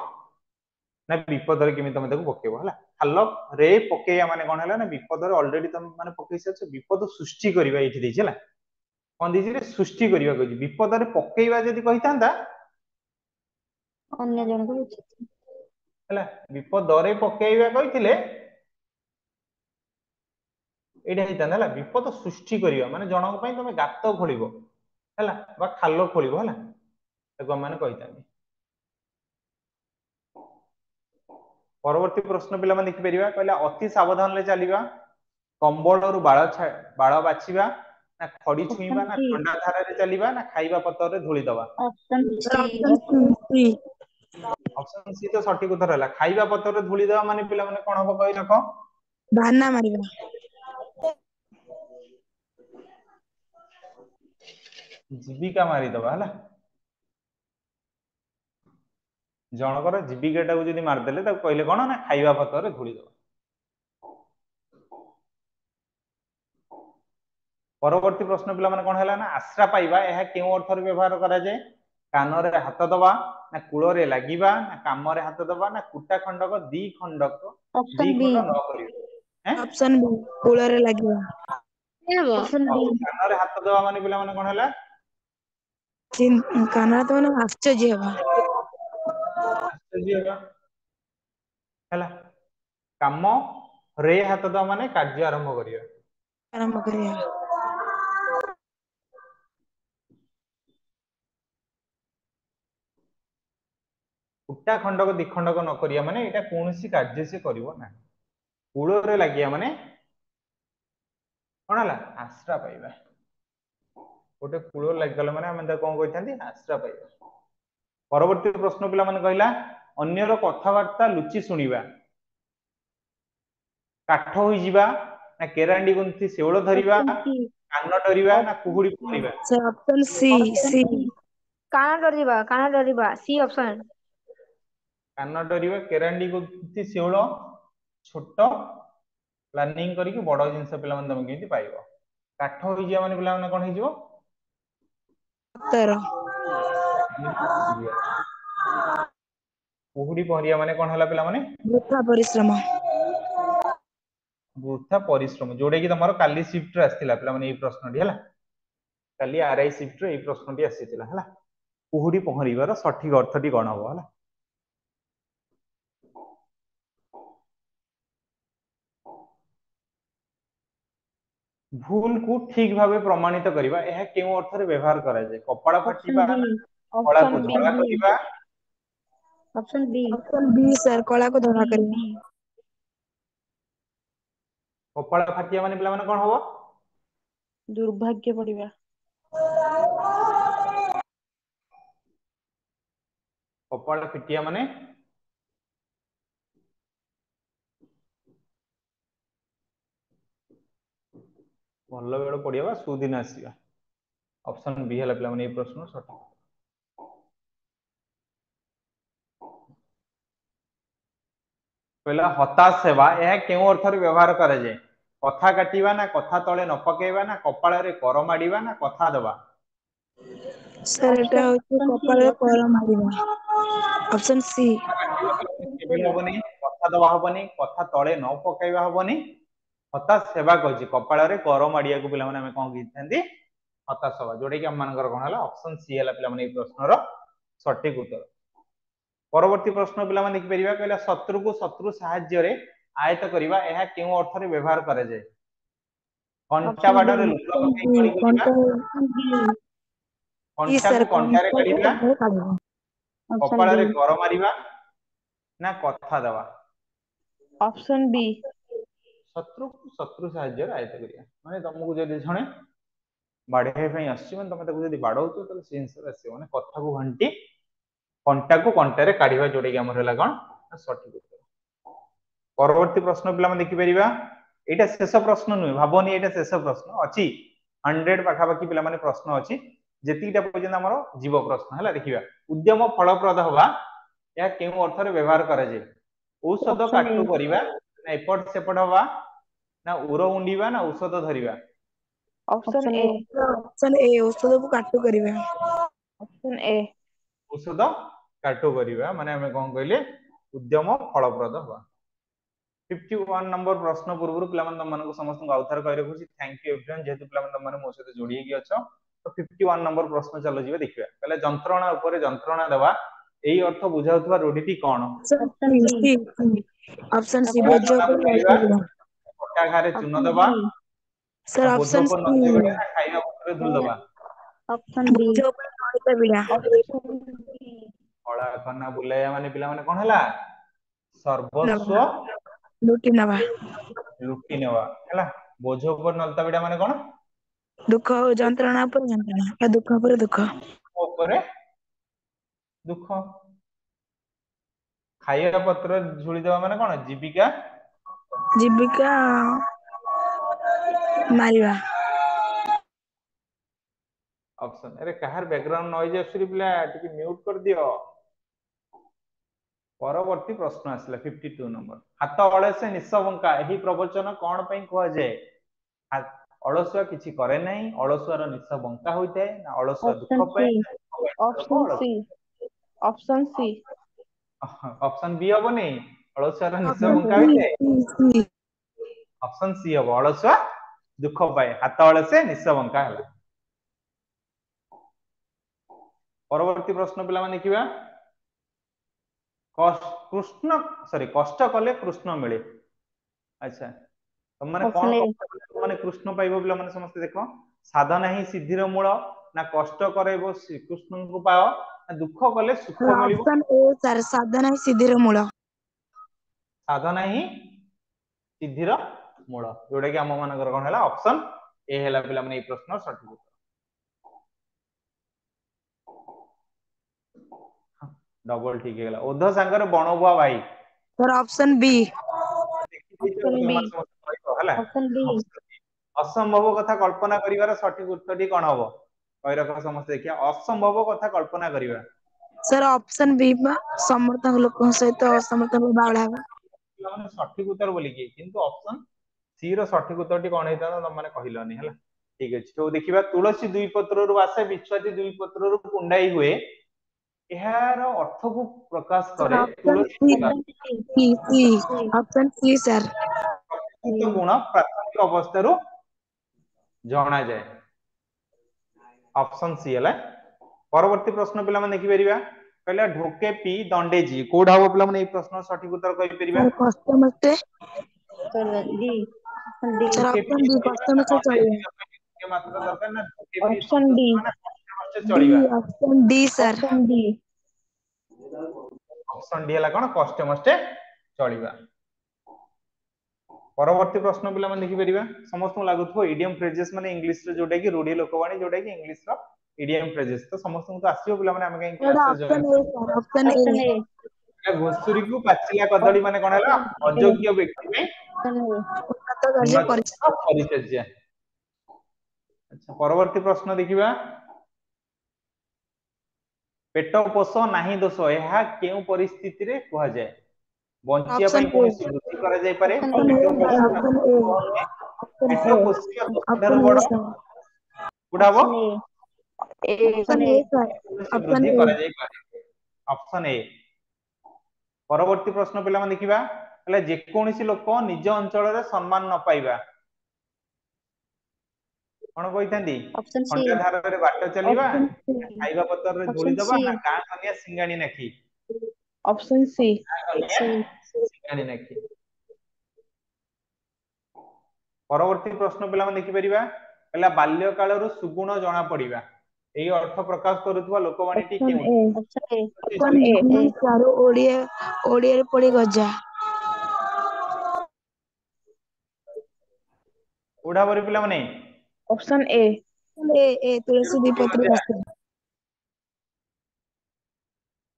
ना विपद रे केमि तमे ताको पकाइबो हला खाल रे पकाइया माने कोन हला ना विपद रे ऑलरेडी तमे माने पकाइ सछ विपद सृष्टि करिबा एठी देछि हला कोन देछि रे सृष्टि करिबा कहछि विपद रे पकाइबा जदि कहितांता अन्य जन को हला विपद रे पकाइबा कहिथिले एटा हितांता हला विपद सृष्टि करिबा माने जनक पई तमे गात खोलिबो हला बा खाल खोलिबो हला ताको माने कहितांती परवर्ती प्रश्न पिला माने देखि परिबा कहला अति सावधान ले चलिबा कंबळरू बाळ बाछिबा ना खड़ी ऑप्शन छुईबा ना सी ठंडा धारा रे चलिबा ना खाइबा पतर रे धूଳି दबा option sir C option C option C तो सठिक उत्तर हला खाइबा पतर रे धूଳି दबा माने पिला माने कोन हबो कहि रखो बहाना मारिबा जीविका मारी दबा हला जनकर जीविकाटा को जदि मारदेले कहले कौन ना खाइबा पतर धूली दबा। परवर्ती प्रश्न पिला माने कौन है ना आश्रा पाइबा यह क्यों अर्थ व्यवहार करा जाए कान रे हाथ दबा ना कूल रे लागिबा ना काम रे हाथ दबा ना कुटा खंडक दी खंड ऑप्शन बी न करिबा हैं ऑप्शन बी कूलरे लागिबा ये हबो ऑप्शन बी कान रे हाथ दबा माने पिला माने कौन है कानरा तो माने आश्चर्य हवा आश्चर्य होगा हैला काम रे हाथ दबा माने कार्य आरंभ करिया आरंभ करिया कुटा खंडक दी खंडक न करिया माने एटा कोनोसी कार्य से करिवो ना कूल रे लागिया माने कोन हला आश्रा पाइबा गोटे कूल लागि गले माने हम कोन कहिथांती आश्रा पाइबा। परवर्ती प्रश्न पिला माने कहला अन्यर कथावार्ता लुचि सुनिबा काठ होई जिबा ना केरांडी गुंथि सेवळ धरिबा ऑप्शन सी कान डरिबा ना ऑप्शन कुहुडी सी पहरिबा sir option C option C C काना डरिबा सी ऑप्शन कान डरिबा केरांडी गुंथि सेवळ छोट प्लानिंग करिक बड़ जिंस पिला माने तमे केंति पाइबो काठ होई जिया माने पिला माने कोन होई जिवो उत्तर कुहुडी पहरिया माने कोन हला पिला माने वृथा परिश्रम वृथा परिश्रम जोडे कि तमरो काली शिफ्ट रे आस्तिला पिला माने ए प्रश्न डी हला काली आरआई शिफ्ट रे ए प्रश्न डी आसीतिला हला कुहुडी पहरिबार सठिक अर्थटी कोन हबो हला भूल को ठीक भावे प्रमाणित करिबा यह केउ अर्थ रे व्यवहार करा जाय कपाळ फाटिबा ऑप्शन बी कला को ऑप्शन बी धला करिबा option B option B sir कला को धरा करिया कपाळ फाटिया माने पिला माने कोन हबो दुर्भाग्य पड़िबा कपाळ फिटिया माने भल बेल पड़िया सुदिन आसीबा ऑप्शन बी हला पिला माने ए प्रश्न सठिक पहला हताश सेवा यह केउ अर्थ रे व्यवहार करा जाय कथा काटिबा ना कथा तळे न पकेइबा ना कपाळ रे कर माडिबा ना कथा दबा सर एटा होची कपाळ रे कर मारिबा ऑप्शन सी केबे हबनी कथा दबा हबनी कथा तळे न पकेइबा हबनी हताश सेवा कहछि कपाळ रे कर माडिया को पिला माने हम कोन गिथांती हताश सेवा जोडे कि हम मानकर कोन हला ऑप्शन सी हला पिला माने ए प्रश्न रो सठिक उत्तर। परवर्ती प्रश्न पिला माने देखि परिबा कहला शत्रु को शत्रु सहाय्य रे आयत करिबा यह केउ अर्थ रे व्यवहार करा जाय कंटा ऑप्शन बाडरे बी लुगा पकाई कଳି करिबा ऑप्शन बी ई कंटा सर को कंटा रे को काढिबा काढिबा ऑप्शन कपाळ बी रे कर मारिबा ना कथा दबा ऑप्शन बी शत्रु को शत्रु सहाय्य रे आयत करिया माने तुमको जदि जणे बाढे पई आसी माने तमे ताको जदि बाडौतो त सेंसर आसी माने कथा को घंटी कंटा को कंटा रे काढिबा जोडे कि हमर हला कोन सठिक उत्तर। परवर्ती प्रश्न पिला हम देखि परिबा एटा शेष प्रश्न नुय भाबनी एटा शेष प्रश्न अछि 100 पाखा पाखी पिला माने प्रश्न अछि जेतिटा पर्यंत हमर जीव प्रश्न हला देखिबा उद्यम फलप्रद होबा या केउ अर्थ रे व्यवहार करा जाय औषध ऑप्शन ए काटु करिबा ना एपट सेपट होबा ना उर उंडीबा ना औषध धरिबा option option A A option A औषध को काटू करिबा ऑप्शन ए औषध काटु करिबा माने हम कोन कहले उद्यम फलप्रद होबा। 51 नंबर प्रश्न पूर्व पिला मन मन को समस्त आउथर कहि रखुची थैंक यू एवरीवन जेतु पिला मन मन मो सहित जोडी हेगी अछ तो 51 नंबर प्रश्न चलो जिवे देखिबा पहले जंत्रणा ऊपर जंत्रणा देबा एई अर्थ बुझाउथवा रूढिटी कोन option C C option C option बोझ जंत्रणा को बुझाइबा पट्टा घारे चून ऑप्शन दबा बी सर ना बोझ ऑप्शन को सी नचे बेटा ना खाइबा पत्रे धुल दबा ऑप्शन बी बोझ ऊपर नळिता बिडा ऑप्शन बी कळा कना बुलाया माने पिला माने कोन हला सर्वस्व लुटी नवा लुटी नेवा हला बोझ ऊपर नलता बिडा माने कोन दुख जंत्रणा पर जंत्रणा दुख पर दुख ऊपर दुख खाइबा पत्र झुली देवा माने कोन जीविका जीविका मारिबा ऑप्शन अरे कहार बैकग्राउंड नॉइज आसुरी पिला टिके म्यूट कर दियो परवर्ती प्रश्न आसला 52 नंबर हाथ अळसे निशबंका एही प्रवचन कोन पई कहवा जाय अलसुआ किछि करे नाही अलसुआर निशबंका होइते ना अलसुआ दुख ऑप्शन पाए C option C option C option B हबो नहीं अलसुआर ऑप्शन निशबंका सी होइते सी ऑप्शन सी हबो अलसुआ दुख पाए हाथ अळसे निशबंका हला परवर्ती प्रश्न पिला माने देखिबा कृष्ण सॉरी कष्ट कले कृष्ण मिले अच्छा तो माने ऑप्शन कोन ए माने कृष्ण पाइबो पिला माने समस्त देखो साधना ही सिद्धिर मूल ना कष्ट करैबो श्री कृष्ण को पाओ ना दुख कले सुख मिलिबो ऑप्शन ए सर साधना ही सिद्धिर मूल साधना ही सिद्धिर मूल जोडा कि हम मानकर कोन हला ऑप्शन ए हला पिला माने ए प्रश्न सठिक उत्तर डबल ठीक है ओध सांगर बणबुआ भाई sir option B option B option B असंभव कथा कल्पना करिवार सठिक उत्तर कोन हबो कहि रख समस्त देखिया असंभव कथा कल्पना करिवा सर ऑप्शन बी समर्थ लोक सहित असमर्थ बावळा माने सठिक उत्तर बोली कि किंतु ऑप्शन सी रो सठिक उत्तर कोन हेता त माने कहिलनी हला ठीक अछि तो देखिबा तुलसी दुई पत्र रु आसे बिच्छुआती दुई पत्र रु कुंडाई हुए एहार अर्थ को प्रकाश सर करे ऑप्शन सी तुलसी सी ऑप्शन सी सर गुण प्राथमिक अवस्था रु जणा जाए ऑप्शन सी हला परवर्ती प्रश्न पिला माने देखि परिबा कहला ढोके पी दंडे जी कोडा हो पिला माने ए प्रश्न सठिक उत्तर कहि परिबा सर कष्ट मते sir D option D sir ढोके ऑप्शन पी डी चलिबा कष्ट ना मते दंडे चलिए जी के मात्र दरकार ना ढोके पी ऑप्शन डी संतोष माने कष्ट डी चलिबा option D sir option D option D हला कोन कष्ट मस्ते चलिबा परवर्ती प्रश्न पिला माने देखि परिबा समस्त लागुथो इडियम फ्रेजेस माने इंग्लिश रे जोटा कि रूढ़ी लोकवाणी जोटा कि इंग्लिश रो इडियम फ्रेजेस तो समस्त को आसीयो पिला माने हम कहीं क्लास रे option join A sir option option A A घुसुरी को पाचिला कदली माने कोन हला ऑप्शन अयोग्य व्यक्ति में ए उन्नत कार्य परिचय परिचर्या अच्छा परवर्ती प्रश्न देखिबा पेट पोष नाही दोष यह केउ परिस्थिति रे कहा जाय बंचिया ऑप्शन पई ए कोनसी वृत्ति करा जाय पारे option option A A sir option A option पेट ए पोषिया ठारू ऑप्शन बड़ ए सर उडाबो option A option option A A sir option वृद्धि ए करा जाय पारे ऑप्शन ए परवर्ती प्रश्न पिला माने देखिबा हले जे कोनसी लोक निज अंचल रे सम्मान न पाइबा कोन कहितांदी ऑप्शन सी खंडा धार रे बाट चलीबा ऑप्शन सी खाइबा पतर रे धूली ऑप्शन दबा सी ना गां कनिया सिंगाणी नाखी ऑप्शन सी सी सिंगाणी नाखी परवर्ती प्रश्न पिला माने देखि परिबा कहला बाल्य काल रु सुगुण जणा पड़िबा एई अर्थ प्रकाश करूथबा लोकवाणी टी ऑप्शन केउ ए ऑप्शन ए ऑप्शन ए ए चारो ओडिया रे पड़ी गजा उडा बरी पिला माने ऑप्शन ए ए तुलसी दीपत्र आसे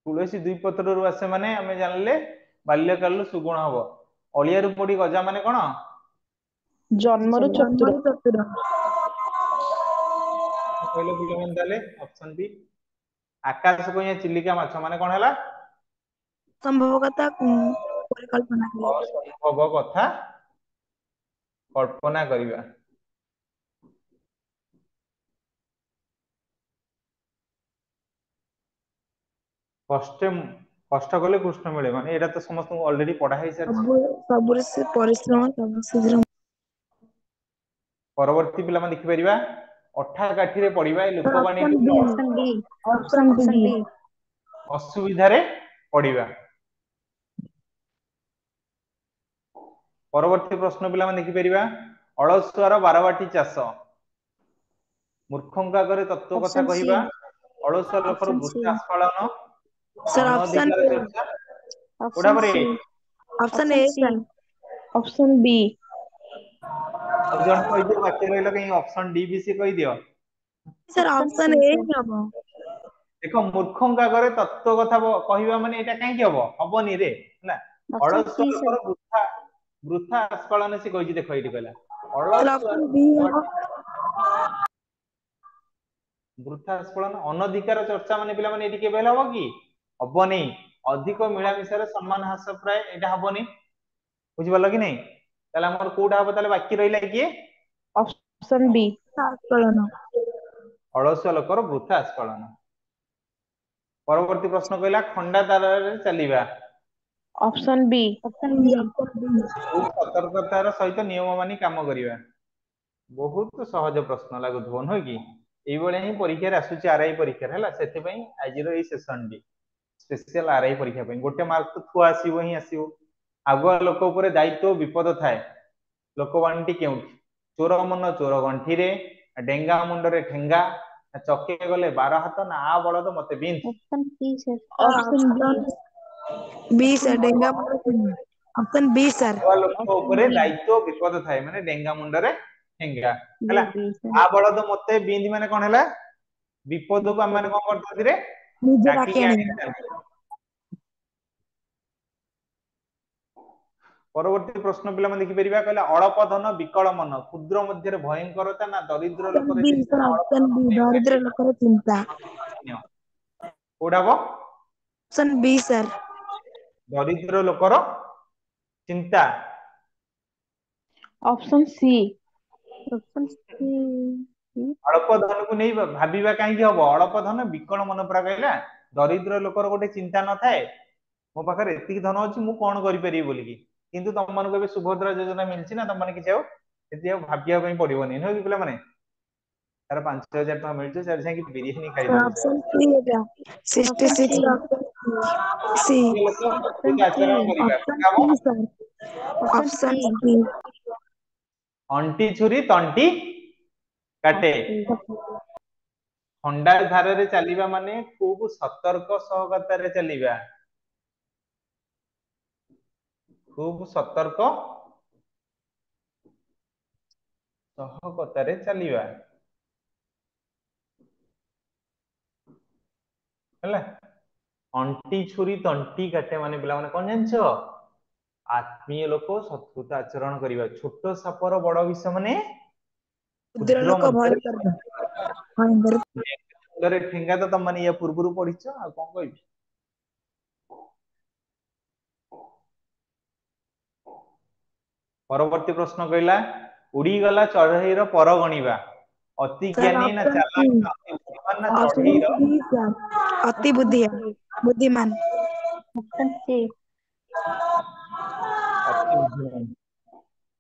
तुलसी दुई पत्र रु आसे माने हमें जानले बाल्य काल रु सुगुण हबो ओलिया रु पड़ी गजा माने कोन जन्मरु चतुर कहले पिला माने ताले ऑप्शन बी आकाश को चिलिका माछ माने कोन हला संभव कथा परिकल्पना करिया असंभव कथा कल्पना करिबा कष्ट कष्ट कले कृष्ण मिले माने एटा तो समस्त ऑलरेडी पढ़ा है सर सबुर से परिश्रम सब शीघ्र परवर्ती पिला माने देखि परिबा अठा काठी रे पड़िबा ए लोकवाणी option B option D option D असुविधा रे पड़िबा परवर्ती प्रश्न पिला माने देखि परिबा अलसुआर बारबाटी चाष मूर्खंका करे तत्व कथा ऑप्शन सी कहिबा अलसुआ लोकर ऑप्शन सी वृथा स्खलन सर ऑप्शन अनधिकार ए चर्चा उडा ऑप्शन बरे C option option A C sir option B और जन कहि दियो बाकी रहला कहीं ऑप्शन डी बी सी कहि दियो सर ऑप्शन ऑप्शन सी ए सर ही हबो देखो मूर्खंका करे तत्व कथा कहिबा माने एटा काहे हबो हबनी रे हला ऑप्शन अलसुआ सी सर लोकर वृथा स्खलन से कहि देखो एठी कहला सर अलसुआ ऑप्शन बी हबो वृथा स्खलन अनधिकार चर्चा माने पिला माने एठी केबे हबो कि हबनी अधिक मिलामिशार सम्मान ह्रास प्राय एटा हबनी बुझिपाल कि नहीं ताले हमर कोडा हबो ताले बाकी रहिला किए ऑप्शन बी आस्कलन अलस्य लोकर वृथा आस्कलन परवर्ती प्रश्न कहला खंडा तार चलिबा ऑप्शन बी ऑप्शन बी खूब सतर्कतार सहित नियम मानि काम करिबा बहुत सहज प्रश्न लागुथबो न कि एई बळे ही परीक्षा रे आसुची आरआई परीक्षा हैला सेति पई आज रो ए सेशन डी स्पेशल आरआई परीक्षा पई गोटे मार्क तो थुआ आसीबो ही आसीबो आगुआ लोक ऊपर दायित्व विपद थाए लोकवाणी केउठी चोर मन चोर गंठी रे डेंगा मुंड रे ठेंगा चके गले 12 हाथ ना आ बळद मते बिंद option C sir option B B sir डेंगा ऑप्शन बी सर आगुआ लोक ऑप्शन ऊपर बी दायित्व विपद थाए माने डेंगा मुंड रे ठेंगा बी हैला बी सर आ बळद मते बिंद माने कोन हैला विपद को हम माने कोन करथि रे निजे डाकी डाके आनी आनी परवर्ती प्रश्न पिला मन देखि परिबा कहला अळप धन विकल मन क्षुद्र मध्य रे भयंकरता ना दरिद्र ऑप्शन लोकर बी चिंता सर ना अळप ऑप्शन बी दरिद्र लोकर चिंता कोडा बो ऑप्शन बी सर दरिद्र लोकर चिंता ऑप्शन सी ऑप्शन सी अल्प धन को नहीं भाबिबा काहे हबो अल्प धन विकल मन परा कहला दरिद्र लोकर गोटे चिंता न थाए मो पाखर एतिक धन अछि मु कोन करि परिबि बोली कि किंतु तम मन को सुभद्रा योजना मिलछि ना तम मन कि एति भाबिया पई पड़िबोनी न कि पिला माने तार 5000 टका मिलछि से जाय कि बिरियानी खाइ दबो से ऑप्शन सी है क्या ऑप्शन 66 सी ऑप्शन सी ये लोग ऑप्शन सात्विक सी आचरण करिबा ऑप्शन काबो सी सर ऑप्शन ऑप्शन सी सी अंटी छुरी तंटी काटे काटे खंडा धार रे चलिबा माने खूब सतर्क सहगता रे चलिबा खूब सतर्क सहगता रे चलिबा हैला अंटी छुरी तंटी काटे माने पिला माने कोन जानछो आत्मीय लोक शत्रुता आचरण करिबा छोट सापर बड़ विष माने उद्र क्षुद्र लोक मध्य भयंकर भयंकर रे ठेंगा तो तम माने या पूर्वरु पढिछ आ कोन कहबी परवर्ती प्रश्न कहला उड़ी गला चढ़ई रो पर गणिबा अति सर ज्ञानी ना ऑप्शन सी चालाक ना अति बुद्धिमान ना चढ़ई ऑप्शन रो सी सर अति बुद्धिमान ऑप्शन सी अति बुद्धिमान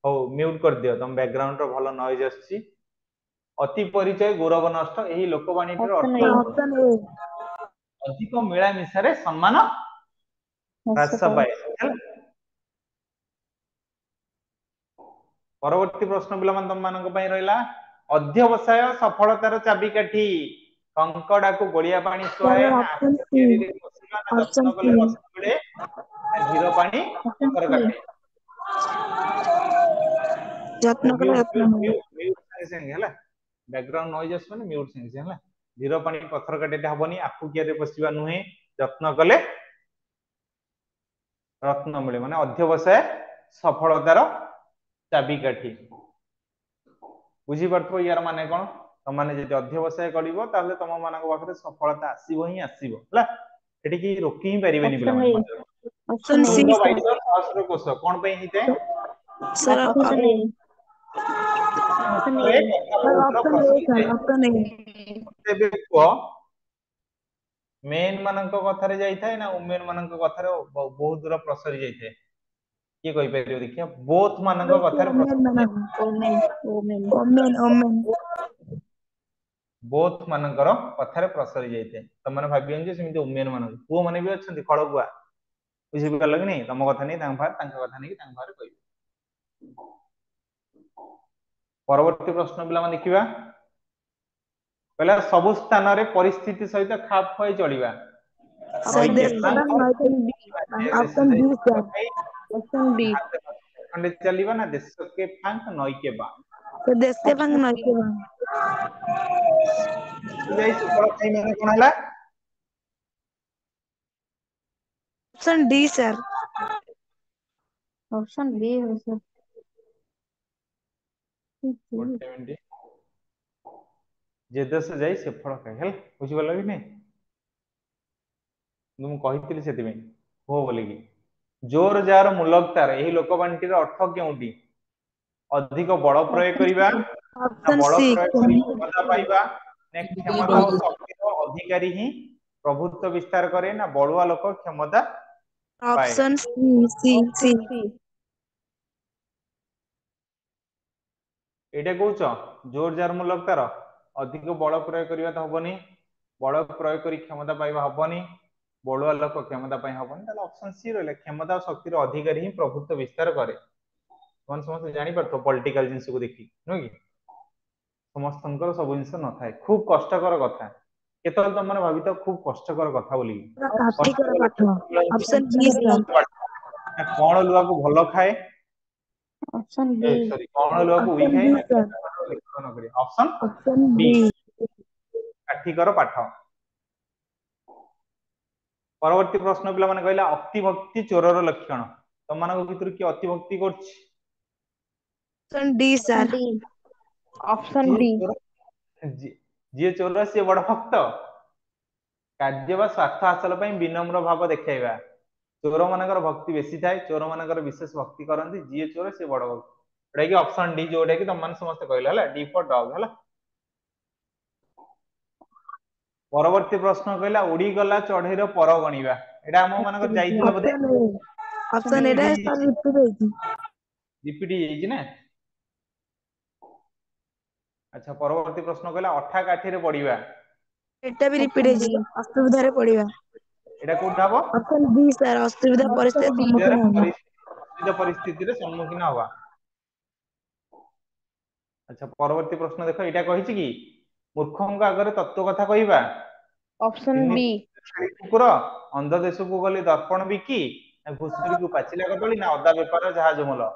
हो म्यूट कर दियो तुम बैकग्राउंड रो भलो नॉइज आछि अति परिचय गौरव नष्ट एही लोकवाणी रो ऑप्शन अर्थ ए ऑप्शन ए अधिक मिला मिसारे सम्मान ह्रास पाए हैला परवर्ती प्रश्न पिला मन तुम मानक पई रहला अध्यवसाय सफलतार चाबिकाठी कंकड़ा को गोलिया पानी सर सुआए ना ऑप्शन आखु सी केरी रे बसिला ना ऑप्शन जत्न कले सी रस मिले ना धीर पानी ऑप्शन पत्थर सी काटे যত্ন করে म्यूट যত্ন म्यूट নেবে म्यूट म्यूट संगे संगे हैला बैकग्राउंड नॉइज आस माने म्यूट संगे संगे हैला धीर पानी पत्थर काटेटा हबनी आखु केरी रे बसिबा नुहे जत्न कले रत्न मिले माने अध्यवसाय सफलतार चाबिकाठी बुझी पड़थो यार माने कोन तुम माने जदि अध्यवसाय करिवो ताले तुम मानक पाखरे सफलता आसीबो ही आसीबो हला एठी की रोकी ही परिबेनी पिला ऑप्शन ए माने ऑप्शन ऑप्शन ए सी तुंड सर बाइस सहस्र कोश कोन पे हिते sir option A option A रे कथा बहुत ऑप्शन ए प्रसिद्ध सर ऑप्शन ए तेबे को मेन मानक कथा रे जाई थाए ना वुमेन मानक कथा रे बहुत दूर प्रसरी जाई थाए की कहि परियो देखिया बोथ मानक कथा रे ओमेन प्रसरी मान ओमेन ओमेन ओमेन ओमेन बोथ मानकर कथा रे प्रसरी जाई थाए त माने भाबियन जे सेमिति वुमेन मानक पुओ माने भी अछंती खळगुआ बुझि पारल कि नहीं तम कथा नहीं तांका कथा नहीं तांका बारे कहि परवर्ती प्रश्न पिला मन देखिबा पहला सब स्थान रे परिस्थिति सहित खाप खुआई चलिबा सर नई के देश पांक प्रधान option B sir option B खंडे चलिबा ना देश के फांक नई के बांक तो देश के पंग ऑप्शन नय बी के जाई सुफल खाई माने कोन हला option D sir option B है सर गोटे मिनिट जे देश जाई सुफल खाई हल बुझि पारल कि नहीं ମୁଁ କହିଥିଲି ସେଥିପାଇଁ ହୋ ବୋଲିକି। ଜୋର ଜାର ମୁଲକ ତାର, ଏହି ଲୋକବାଣୀଟିର ଅର୍ଥ କେଉଁଟି? ଅଧିକ ବଳ ପ୍ରୟୋଗ କରିବା, ନା ଅପସନ ବଳ ସି ପ୍ରୟୋଗ କରି କ୍ଷମତା ପାଇବା, ନା କ୍ଷମତା ଓ ଶକ୍ତିର ଅଧିକାରୀ ହିଁ ପ୍ରଭୁତ୍ୱ ବିସ୍ତାର କରେ, ନା ବଳୁଆ ଲୋକ କ୍ଷମତା ପାଏ? ଅପସନ ସି ସି ସି ଏଇଟା କହୁଛ ଜୋର ଜାର ମୁଲକ ତାର, ଅଧିକ ବଳ ପ୍ରୟୋଗ କରିବା ତ ହବନି, ବଳ ପ୍ରୟୋଗ କରି କ୍ଷମତା ପାଇବା ହବନି, ବଳୁଆ ଲୋକ କ୍ଷମତା ପାଇଁ ହବନି, ତାହେଲେ ଅପସନ ସି ରହିଲା, କ୍ଷମତା ଓ ଶକ୍ତିର ଅଧିକାରୀ ହିଁ ପ୍ରଭୁତ୍ୱ ବିସ୍ତାର କରେ। ତମାନେ ସମସ୍ତେ ଜାଣିପାରୁଥିବ ପଲିଟିକାଲ ଜିନିଷକୁ ଦେଖି, ନୁହେଁ କି? ସମସ୍ତଙ୍କର ସବୁ ଜିନିଷ ନଥାଏ, ଖୁବ କଷ୍ଟକର କଥା। କେତେବେଳେ ତମେ ଭାବିତ ଖୁବ କଷ୍ଟକର କଥା ବୋଲି, କାଠିକର ପାଠ। ଅପସନ ବି ସାର୍। କଣ ଲୁହାକୁ ଭଲ ଖାଏ, ଅପସନ ବି ସରି କଣ ଲୁହାକୁ ଉଇ ଅପସନ ଖାଏ, ବି ନା ସାର୍। ଅପସନ ଅପସନ ବି, ବି କାଠିକର ପାଠ। ପରବର୍ତ୍ତୀ ପ୍ରଶ୍ନ ପିଲାମାନେ କହିଲା ଅତିଭକ୍ତି ଚୋରର ଲକ୍ଷଣ। ତମମାନଙ୍କ ଭିତରୁ କିଏ ଅତିଭକ୍ତି କରୁଛି? Option D sir. D option ଯିଏ ଡି ଚୋର ଯିଏ ଚୋର ସିଏ ବଡ ଭକ୍ତ। କାର୍ଯ୍ୟ ବା ସ୍ୱାର୍ଥ ହାସଲ ପାଇଁ ବିନମ୍ର ଭାବ ଦେଖାଇବା। ଚୋର ମାନଙ୍କର ଭକ୍ତି ବେଶୀ ଥାଏ, ଚୋର ମାନଙ୍କର ବିଶେଷ ଭକ୍ତି କରନ୍ତି, ଯିଏ ଚୋର ସିଏ ବଡ ଭକ୍ତ। ଏଟା କି ଅପସନ ଡି, ଯୋଉଟା କି ତମମାନେ ସମସ୍ତେ କହିଲେ ହେଲା, ଡି ଫର ଡଗ ହେଲା। ପରବର୍ତ୍ତୀ ପ୍ରଶ୍ନ କହିଲା ଉଡିଗଲା ଚଢେଇର ପର ଗଣିବା। ଏଟା ଆମ ମାନଙ୍କର ଯାଇଥିଲା ବୋଧେ, ଅପସନ ଏଟା ସାର୍ ରିପିଟ୍ ହେଇଛି। ରିପିଟ୍ ହେଇଯାଇଛି ନା। ଆଚ୍ଛା ପରବର୍ତ୍ତୀ ପ୍ରଶ୍ନ କହିଲା ଅଠା କାଠିରେ ପଡିବା। ଏଟା ବି ରିପିଟ୍ ହେଇଛି, ଅସୁବିଧାରେ ପଡିବା। ଏଟା କୋଉଟା ହବ? ଅପସନ ବି ସାର୍, ଅସୁବିଧା ପରିସ୍ଥିତିର ସମ୍ମୁଖୀନ ହବା। ଅସୁବିଧା ପରିସ୍ଥିତିରେ ସମ୍ମୁଖୀନ ହବା। ଆଚ୍ଛା ପରବର୍ତ୍ତୀ ପ୍ରଶ୍ନ ଦେଖ, ଏଇଟା କହିଛି କି ମୂର୍ଖଙ୍କ ଆଗରେ ତତ୍ତ୍ୱ କଥା କହିବା। ଅପସନ ତିନି ବି ଛେଳି କୁକୁର, ଅନ୍ଧ ଦେଶକୁ ଗଲି ଦର୍ପଣ ବିକି, ନା ଘୁଷୁରୀକୁ ପାଚିଲା କଦଳୀ, ନା ଅଦା ବେପାର ଜାହାଜ ମୂଲ।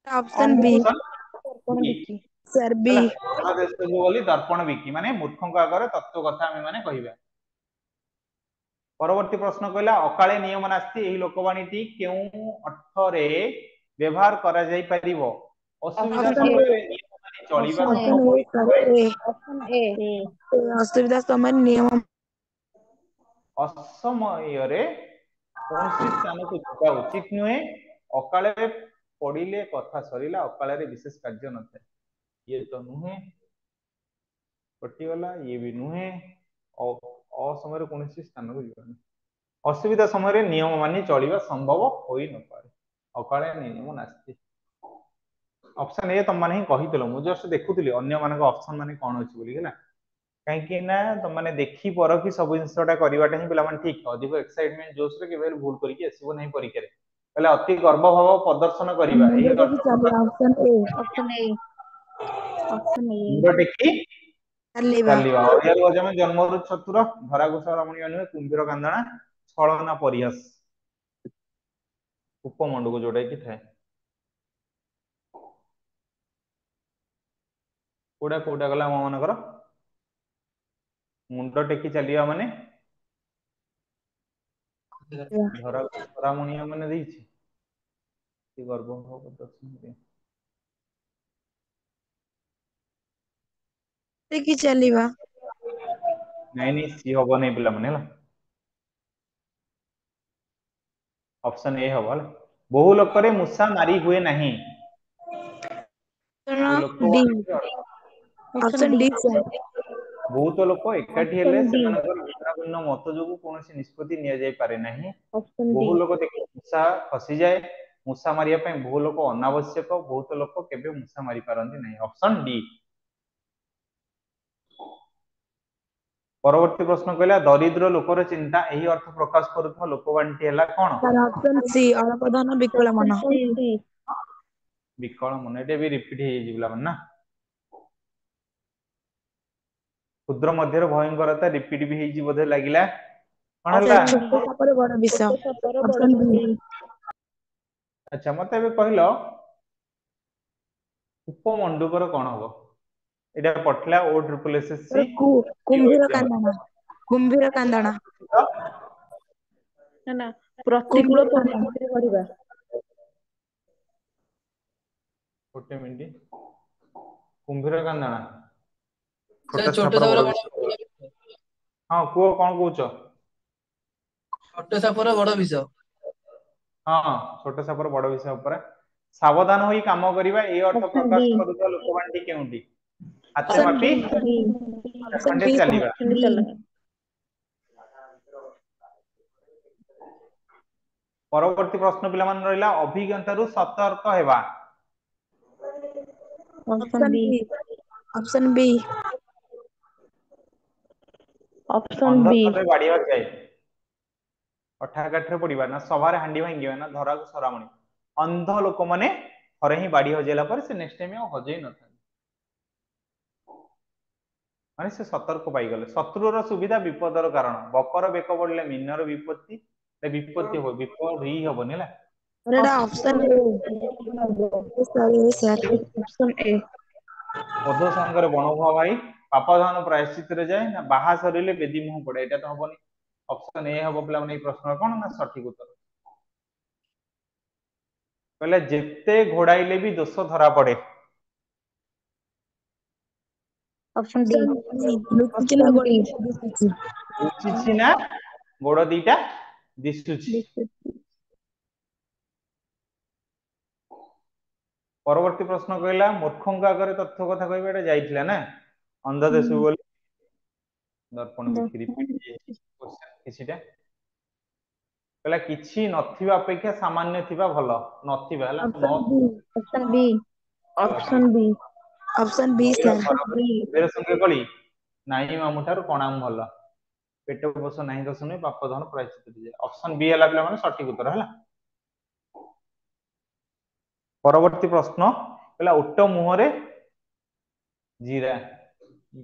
ଅପସନ ବି ଦର୍ପଣ ବିକି ସାର୍, ବି। ହେଲା, ଅନ୍ଧ ଦେଶକୁ ଗଲି ଦର୍ପଣ ବିକି ମାନେ ମୂର୍ଖଙ୍କ ଆଗରେ ତତ୍ତ୍ୱ କଥା ଆମେ ମାନେ କହିବା। ପରବର୍ତ୍ତୀ ପ୍ରଶ୍ନ କହିଲା ଅକାଳେ ନିୟମ ନାସ୍ତି, ଏହି ଲୋକବାଣୀଟି କେଉଁ ଅର୍ଥରେ ବ୍ୟବହାର କରାଯାଇ ପାରିବ? ଅସୁବିଧା ଅପସନ ଏ ସମୟରେ ନିୟମ ମାନି ଚଳିବା ଅପସନ ଏ ସମ୍ଭବ ହୋଇନପାରେ। ଅପସନ ଏ ଅସୁବିଧା ସମୟରେ ନିୟମ ଅସମୟରେ କୌଣସି ସ୍ଥାନକୁ ଯିବା ଉଚିତ ନୁହେଁ, ଅକାଳେ ପଡିଲେ କଥା ସରିଲା, ଅକାଳରେ ବିଶେଷ କାର୍ଯ୍ୟ ନଥାଏ। ଇଏ ତ ନୁହେଁ, କଟିଗଲା, ଇଏ ବି ନୁହେଁ, ଅସମୟରେ କୌଣସି ସ୍ଥାନକୁ ଯିବାନି। ଅସୁବିଧା ସମୟରେ ନିୟମ ମାନି ଚଳିବା ସମ୍ଭବ ହୋଇନପାରେ, ଅକାଳେ ନିୟମ ନାସ୍ତି। ଅପସନ ଏ ତମମାନେ ହିଁ କହିଥିଲ, ମୁଁ ଜଷ୍ଟ ଦେଖୁଥିଲି ଅନ୍ୟମାନଙ୍କ ଅପସନ ମାନେ କଣ ଅଛି ବୋଲି ହେଲା। କାହିଁକି ନା ତମମାନେ ଦେଖି ପରଖି ସବୁ ଜିନିଷଟା କରିବାଟା ହିଁ ପିଲାମାନେ ଠିକ। ଅଧିକ ଏକ୍ସାଇଟମେଣ୍ଟ ଜୋସରେ କେବେ ଭୁଲ କରିକି ଆସିବ ନାହିଁ ପରୀକ୍ଷାରେ। ହେଲେ ଅତି ଗର୍ବ ଭାବ ପ୍ରଦର୍ଶନ କରିବା, ଏହି ମୁଣ୍ଡ ଅର୍ଥ ଟେକି ଚାଲିବା। ଅପସନ ଏ ଅପସନ ଏ ଅପସନ ଏ ମୁଣ୍ଡ ଟେକି ଚାଲିବା। ଚାଲିବା। ଅଳିଆରୁ ଅଜମା ଜନ୍ମରୁ ଚତୁର, ଧରାକୁଶ ରମଣୀୟ ନୁହେଁ, କୁମ୍ଭୀର କାନ୍ଦଣା ଛଳନା ପରିହାସ। ଉପମଣ୍ଡକୁ ଯୋଉଟା କି ଥାଏ। କୋଉଟା କୋଉଟା ଗଲା ଆମ ମାନଙ୍କର? ମୁଣ୍ଡ ଟେକି ଚାଲିବା ମାନେ ଧରାମଣିଆ ମାନେ ଦେଇଛି, ଗର୍ବ ଭାବ ପ୍ରଦର୍ଶନ। ଟେକି ଚାଲିବା। ନାଇଁ ନାଇଁ ସି ହବ ନାଇଁ ପିଲାମାନେ ହେଲା। ଅପସନ ଏ ହବ ହେଲା। ବହୁ ଲୋକରେ ମୂଷା ମାରି ହୁଏ ନାହିଁ। ଏ ଡି ଲୋକବାଣୀର ଅର୍ଥ। Option D sir. ବହୁତ ଲୋକ ଏକାଠି ହେଲେ ଅପସନ ଡି ସେମାନଙ୍କର ଭିନ୍ନ ଭିନ୍ନ ମତ ଯୋଗୁ କୌଣସି ନିଷ୍ପତ୍ତି ନିଆଯାଇ ପାରେ ନାହିଁ। ଅପସନ ଡି ବହୁ ଲୋକ ଦେଖି ମୂଷା ଖସିଯାଏ। ମୂଷା ମାରିବା ପାଇଁ ବହୁ ଲୋକ ଅନାବଶ୍ୟକ, ବହୁତ ଲୋକ କେବେ ମୂଷା ମାରି ପାରନ୍ତି ନାହିଁ। Option D. ପରବର୍ତ୍ତୀ ପ୍ରଶ୍ନ କହିଲା ଦରିଦ୍ର ଲୋକର ଚିନ୍ତା, ଏହି ଅର୍ଥ ପ୍ରକାଶ କରୁଥିବା ଲୋକବାଣୀଟି ହେଲା କଣ? ସାର୍ ଅପସନ ସି ଅଳପ ଧନ ବିକଳ ମନ। ଅପସନ ସି ବିକଳ ମନ। ଏଟା ବି ରିପିଟ ହେଇଯାଇଛି ପିଲାମାନେ ନା। କ୍ଷୁଦ୍ର ମଧ୍ୟରେ ଭୟଙ୍କରତା ରିପିଟ ବି ହେଇଛି ବୋଧେ ଲାଗିଲା। କଣ ହେଲା? ଛୋଟ ସାପର ବଡ ବିଷ। ଛୋଟ ସାପର ବଡ ଅପସନ ବି ଆଚ୍ଛା ମତେ ଏବେ କହିଲ ଉପମଣ୍ଡୁକର କଣ ହବ? ଏଇଟା ପଡିଥିଲା ଓ ଟ୍ରିପଲ ଏସ୍ ଏସ୍ ସି କୁମ୍ଭୀର କାନ୍ଦଣା। କୁମ୍ଭୀର କାନ୍ଦଣା। ନା ପ୍ରତିକୂଳ କୁମ୍ଭୀର କାନ୍ଦଣା। ପରିସ୍ଥିତିରେ ପଢିବା। ଗୋଟେ ମିନିଟ। କୁମ୍ଭୀର କାନ୍ଦଣା। ଛୋଟ ସାପର ବଡ ବିଷ। ହଁ କୁହ କଣ କହୁଛ? ଛୋଟ ସାପର ବଡ ବିଷ। ହଁ ଛୋଟ ସାପର ବଡ ବିଷ ଉପରେ ସାବଧାନ ହୋଇ କାମ କରିବା এই ଅର୍ଥ Option ପ୍ରକାଶ B. କରୁଥିବା ଲୋକବାଣୀଟି କେଉଁଠି? ହାତେ Option ମାପି B. Option ଖଣ୍ଡେ B, sir. ଚାଲିବା। ଖଣ୍ଡେ ଚାଲିବା। ପରବର୍ତ୍ତୀ ପ୍ରଶ୍ନ ପିଲାମାନେ ରହିଲା ଅଭିଜ୍ଞତାରୁ ସତର୍କ ହେବା। Option Option B. B. Option B. Option B. ଅନ୍ଧକାରରେ ବାଡିବା ଯାଏ ଅଠା କାଠିରେ ପଡିବା ନା ସଭାରେ ହାଣ୍ଡି ଭାଙ୍ଗିବା ନା ଧରାକୁ ସରାମଣି। ଅନ୍ଧ ଲୋକମାନେ ଥରେ ହିଁ ବାଡି ହଜେଇଲା ପରେ ସେ ନେକ୍ସଟ ଟାଇମ ଆଉ ହଜେଇ ନଥାନ୍ତି ମାନେ ସେ ସତର୍କ ପାଇଗଲେ। ଶତ୍ରୁର ସୁବିଧା ବିପଦର କାରଣ ବକର ବେକ ବଢିଲେ ମିନର ବିପତ୍ତି ବିପତ୍ତି ହବ ବିପଦ ହି ହବନି ହେଲା। Sir, এটা option A. Yes, sir. Yes, sir. Option A. ବୋଧ ସାଙ୍ଗରେ ବଣଭୁଆ ଭାଇ ପାପଧାନ ପ୍ରାୟଶ୍ଚିତରେ ଯାଏ ନା ବାହା ସରିଲେ ବେଦି ମୁହଁ ପଡେ ଏଇଟା ତ ହବନି। ଅପସନ ଏ ହବ ପିଲାମାନେ ଏଇ ପ୍ରଶ୍ନର କଣ ନା ସଠିକ ଉତ୍ତର। କହିଲେ ଯେତେ ଘୋଡାଇଲେ ବି ଦୋଷ ଧରା ପଡେ। Option D. Option B. ଲୁଚିକିନା Option ଗୋଡ D. ଦିଶୁଛି। ଲୁଚିଛି ନା ଗୋଡ ଦିଟା ଦିଶୁଛି। ପରବର୍ତ୍ତୀ ପ୍ରଶ୍ନ କହିଲା ମୂର୍ଖଙ୍କ ଆଗରେ ତଥ୍ୟ କଥା କହିବା ଏଟା ଯାଇଥିଲା ନା ଅନ୍ଧ ଦେଶକୁ ଗଲେ ଦର୍ପଣ ବିକ୍ରି କିଛିଟା କହିଲା କିଛି ନଥିବା ଅପେକ୍ଷା ସାମାନ୍ୟ ଥିବା ଭଲ ନଥିବା ହେଲା Option B. Option B. Option B. Option B, sir. Kuber ସଙ୍ଗେ କଳି ନାଇଁ ମାମୁଁ ଠାରୁ କଣାମ ଭଲ ପେଟ ପୋଷ ନାହିଁ ଦୋଷ ନୁହେଁ ପାପ ଧନ ପ୍ରାୟଶ୍ଚିତ ଦିଏ। ଅପସନ ବି ହେଲା ପିଲାମାନେ ସଠିକ ଉତ୍ତର ହେଲା। ପରବର୍ତ୍ତୀ ପ୍ରଶ୍ନ କହିଲା ଓଟ ମୁହଁରେ ଜିରା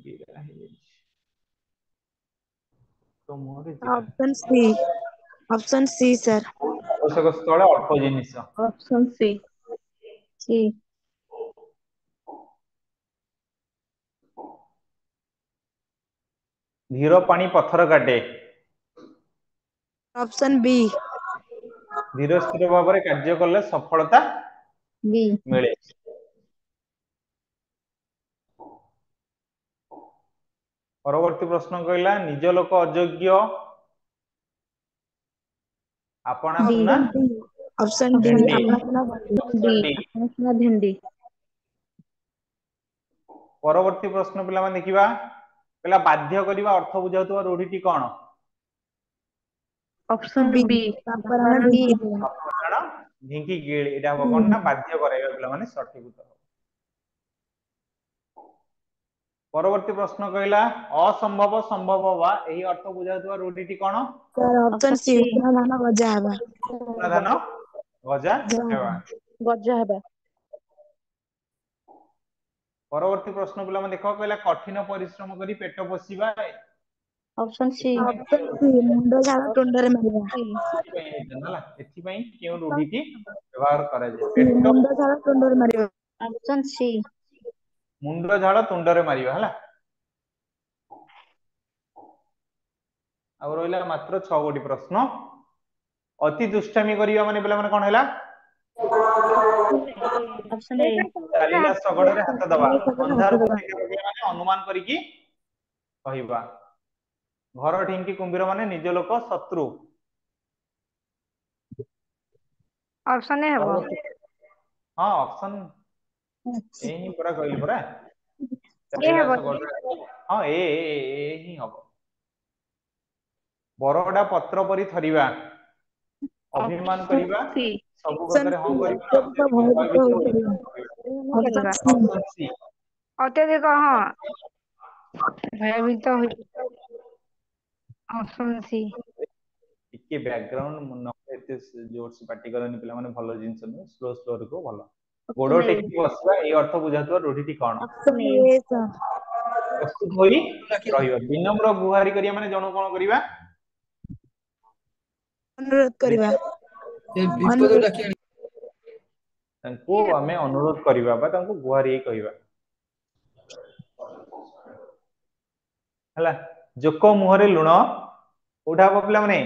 ଜିରା ହେଇଯାଇଛି ଓଟ ମୁହଁରେ ଜିରା Option C. Option C, sir. ଆବଶ୍ୟକ ସ୍ଥଳେ ଅଳ୍ପ ଜିନିଷ। Option C. C. ଧୀର ପାଣି ପଥର କାଟେ Option B. ଧୀର ସ୍ଥିର ଭାବରେ କାର୍ଯ୍ୟ କଲେ ସଫଳତା B. ମିଳେ। ପରବର୍ତ୍ତୀ ପ୍ରଶ୍ନ କହିଲା ନିଜ ଲୋକ ଅଯୋଗ୍ୟ ଆପଣା D. ସୁନା Option D. ଭେଣ୍ଡି। D. Option D। Option ଭେଣ୍ଡି। ପରବର୍ତ୍ତୀ ପ୍ରଶ୍ନ ପିଲାମାନେ ଦେଖିବା କହିଲା ବାଧ୍ୟ କରିବା ଅର୍ଥ ବୁଝାଉଥିବା ରୂଢିଟି କଣ? Option B. B. ବାପରାଣ ଢିଙ୍କି ଦେବା। ବାପରାଣ ଢିଙ୍କି ଗିଳି ଏଇଟା ହବ କଣ ନା ବାଧ୍ୟ କରାଇବା ପିଲାମାନେ ସଠିକ ଉତ୍ତର। ପରବର୍ତ୍ତୀ ପ୍ରଶ୍ନ କହିଲା ଅସମ୍ଭବ ସମ୍ଭବ ବା ଏହି ଅର୍ଥ ବୁଝାଉଥିବା ରୂଢିଟି କଣ? Sir, option C. ଉଷୁନା ଧାନ ଗଜା ହେବା। ଉଷୁନା ଧାନ ଗଜା ହେବା। ଗଜା ହେବା। ପରବର୍ତ୍ତୀ ପ୍ରଶ୍ନ ପିଲାମାନେ ଦେଖ କହିଲା କଠିନ ପରିଶ୍ରମ କରି ପେଟ ପୋଷିବା Option C. Option C. ମୁଣ୍ଡ ଝାଳ ତୁଣ୍ଡରେ ମାରିବା। ଏଥିପାଇଁ କେଉଁ ରୂଢିଟି ବ୍ୟବହାର କରାଯାଏ? ପେଟ ମୁଣ୍ଡ ଝାଳ ତୁଣ୍ଡରେ ମାରିବା। Option C. ମୁଣ୍ଡ ଝାଳ ତୁଣ୍ଡରେ ମାରିବା ହେଲା। ଆଉ ରହିଲା ମାତ୍ର 6 ଗୋଟି ପ୍ରଶ୍ନ। ଅତି ଦୁଷ୍ଟାମି କରିବା ମାନେ ପିଲାମାନେ କଣ ହେଲା? Option A. ଚାଲିଲା ଶଗଡରେ ହାତ ଦବା ଅନ୍ଧାରକୁ ଦେଖିବା ପିଲାମାନେ ଅନୁମାନ କରିକି କହିବା। ଘର ଢିଙ୍କି କୁମ୍ଭୀର ମାନେ ନିଜ ଲୋକ ଶତ୍ରୁ। Option A ହବ। ହଁ ଅପସନ ଏ ହିଁ ପୁରା କହିଲି ପରା A ଚାଲିଲା ହବ। ଶଗଡରେ ହଁ ଏ ହିଁ ହବ। ବରଗଡା ପତ୍ର ପରି ଥରିବା ଅଭିମାନ କରିବା C. ସବୁ Option କଥାରେ C. ହଁ କରିବା ଅତ୍ୟଧିକ ଭୟଭୀତ ହୋଇପଡ଼ିବା। କରିବା। Option C. ଅପସନ ସି ଅତ୍ୟଧିକ ହଁ ଭୟଭୀତ ହୋଇ Option C. ଟିକେ ବ୍ୟାକଗ୍ରାଉଣ୍ଡ ଏତେ ଜୋରସେ ପାଟି କରନି ପିଲାମାନେ ଭଲ ଜିନିଷ ନୁହେଁ ସ୍ଲୋ ସ୍ଲୋ ରେ ଭଲ। ଗୋଡ Option A. ଟେକି ବସିବା ଏଇ ଅର୍ଥ ବୁଝାଉଥିବା ରୂଢିଟି କଣ? Option A, sir. ପ୍ରସ୍ତୁତ ହୋଇ ରହିବା ବିନମ୍ର ଗୁହାରି କରିବା ମାନେ ଜଣକୁ କଣ କରିବା? ଅନୁରୋଧ କରିବା। ବିପଦ ଡାକି ଆଣି ତାଙ୍କୁ ଆମେ ଅନୁରୋଧ କରିବା ବା ତାଙ୍କୁ ଗୁହାରି ହେଇ କହିବା ହେଲା। ଜୋକ ମୁହଁରେ ଲୁଣ କୋଉଟା ହବ ପିଲାମାନେ?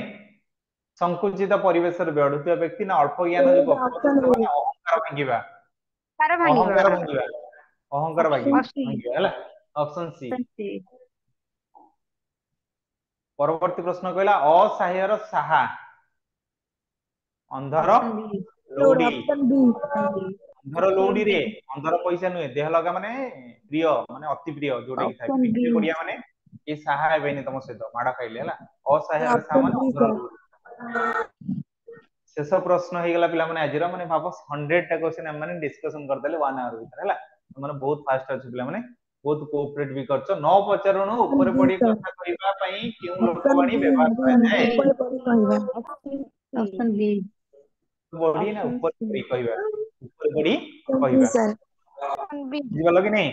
ସଂକୁଚିତ ପରିବେଶରେ ବଢୁଥିବା ବ୍ୟକ୍ତି ନା ଅଳ୍ପ ଜ୍ଞାନ ଯୋଗୁଁ Option A. ଅହଙ୍କାର ଭାଙ୍ଗିବା ତାର ଭାଙ୍ଗିବା। ଅହଙ୍କାର ଭାଙ୍ଗିବା ଅହଙ୍କାର Option C. ଭାଙ୍ଗିବା ହେଲା। Option C. Option C. परवर्ती प्रश्न कहला असहायर साहा अंधर लौड़ी ऑप्शन बी अंधर लौड़ी रे अंधर पैसा नुहे देह लगा माने प्रिय माने अति प्रिय जोटा कि थाए ऑप्शन बी पिठरे पड़िया माने ये साहा हेबेनी तुम सहित माड़ खाइले हला असहायर साहा ऑप्शन माने बी अंधर सर लौड़ी शेष प्रश्न हो गला पिला माने आज माने भाबो 100 टा क्वेश्चन हम माने डिस्कशन करदेले 1 आवर भीतर हला माने बहुत फास्ट अछि पिला माने बहुत कोऑपरेट भी करछ न पचारणु ऊपर बी पड़ी सर कथा कहबा पई केउ ऑप्शन लोकवाणी बी व्यवहार करा जाय ऊपर पड़ी कहवा ऑप्शन बी बड़ी ना ऊपर पड़ी कहबा ऊपर पड़ी ऑप्शन बी कहबा सर बी बुझिबलो कि नहीं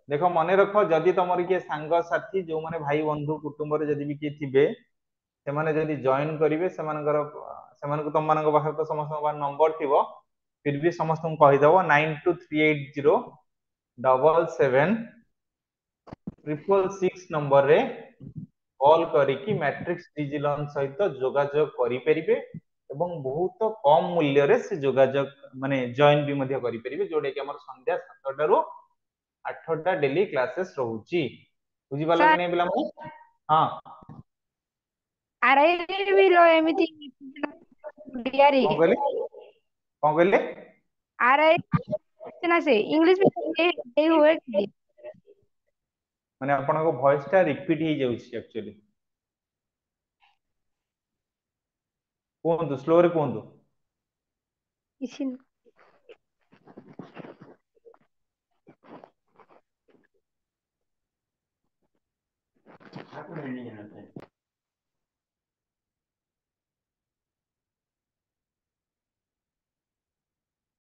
देखो मने रखो जदि तमर किए सांग साथी जो माने भाई बंधु कुटुंब रे जदि भी किए थिबे से माने जदि जॉइन करिवे सेमानक तुम मानक पाखर तो समस्त नंबर थिबो फिर भी समस्त को कहि दबो 92380 77 666 नंबर रे कॉल करिकी मैट्रिक्स डिजिलॉन सहित जोगाजोग करि परिबे एवं बहुत कम मूल्य रे से जोगाजोग माने जॉइन भी मध्य करि परिबे जोडे कि हमर संध्या 7टा रु 8टा डेली क्लासेस रहउची बुझि पालो कि सर नहीं पिला माने हां आरआई भी लो एमिति डिआरई कोन कहले आरआई ना से इंग्लिश में ए हुए कि माने आपन को वॉइस टा रिपीट ही जाउची एक्चुअली कोन स्लो रे कोन किसी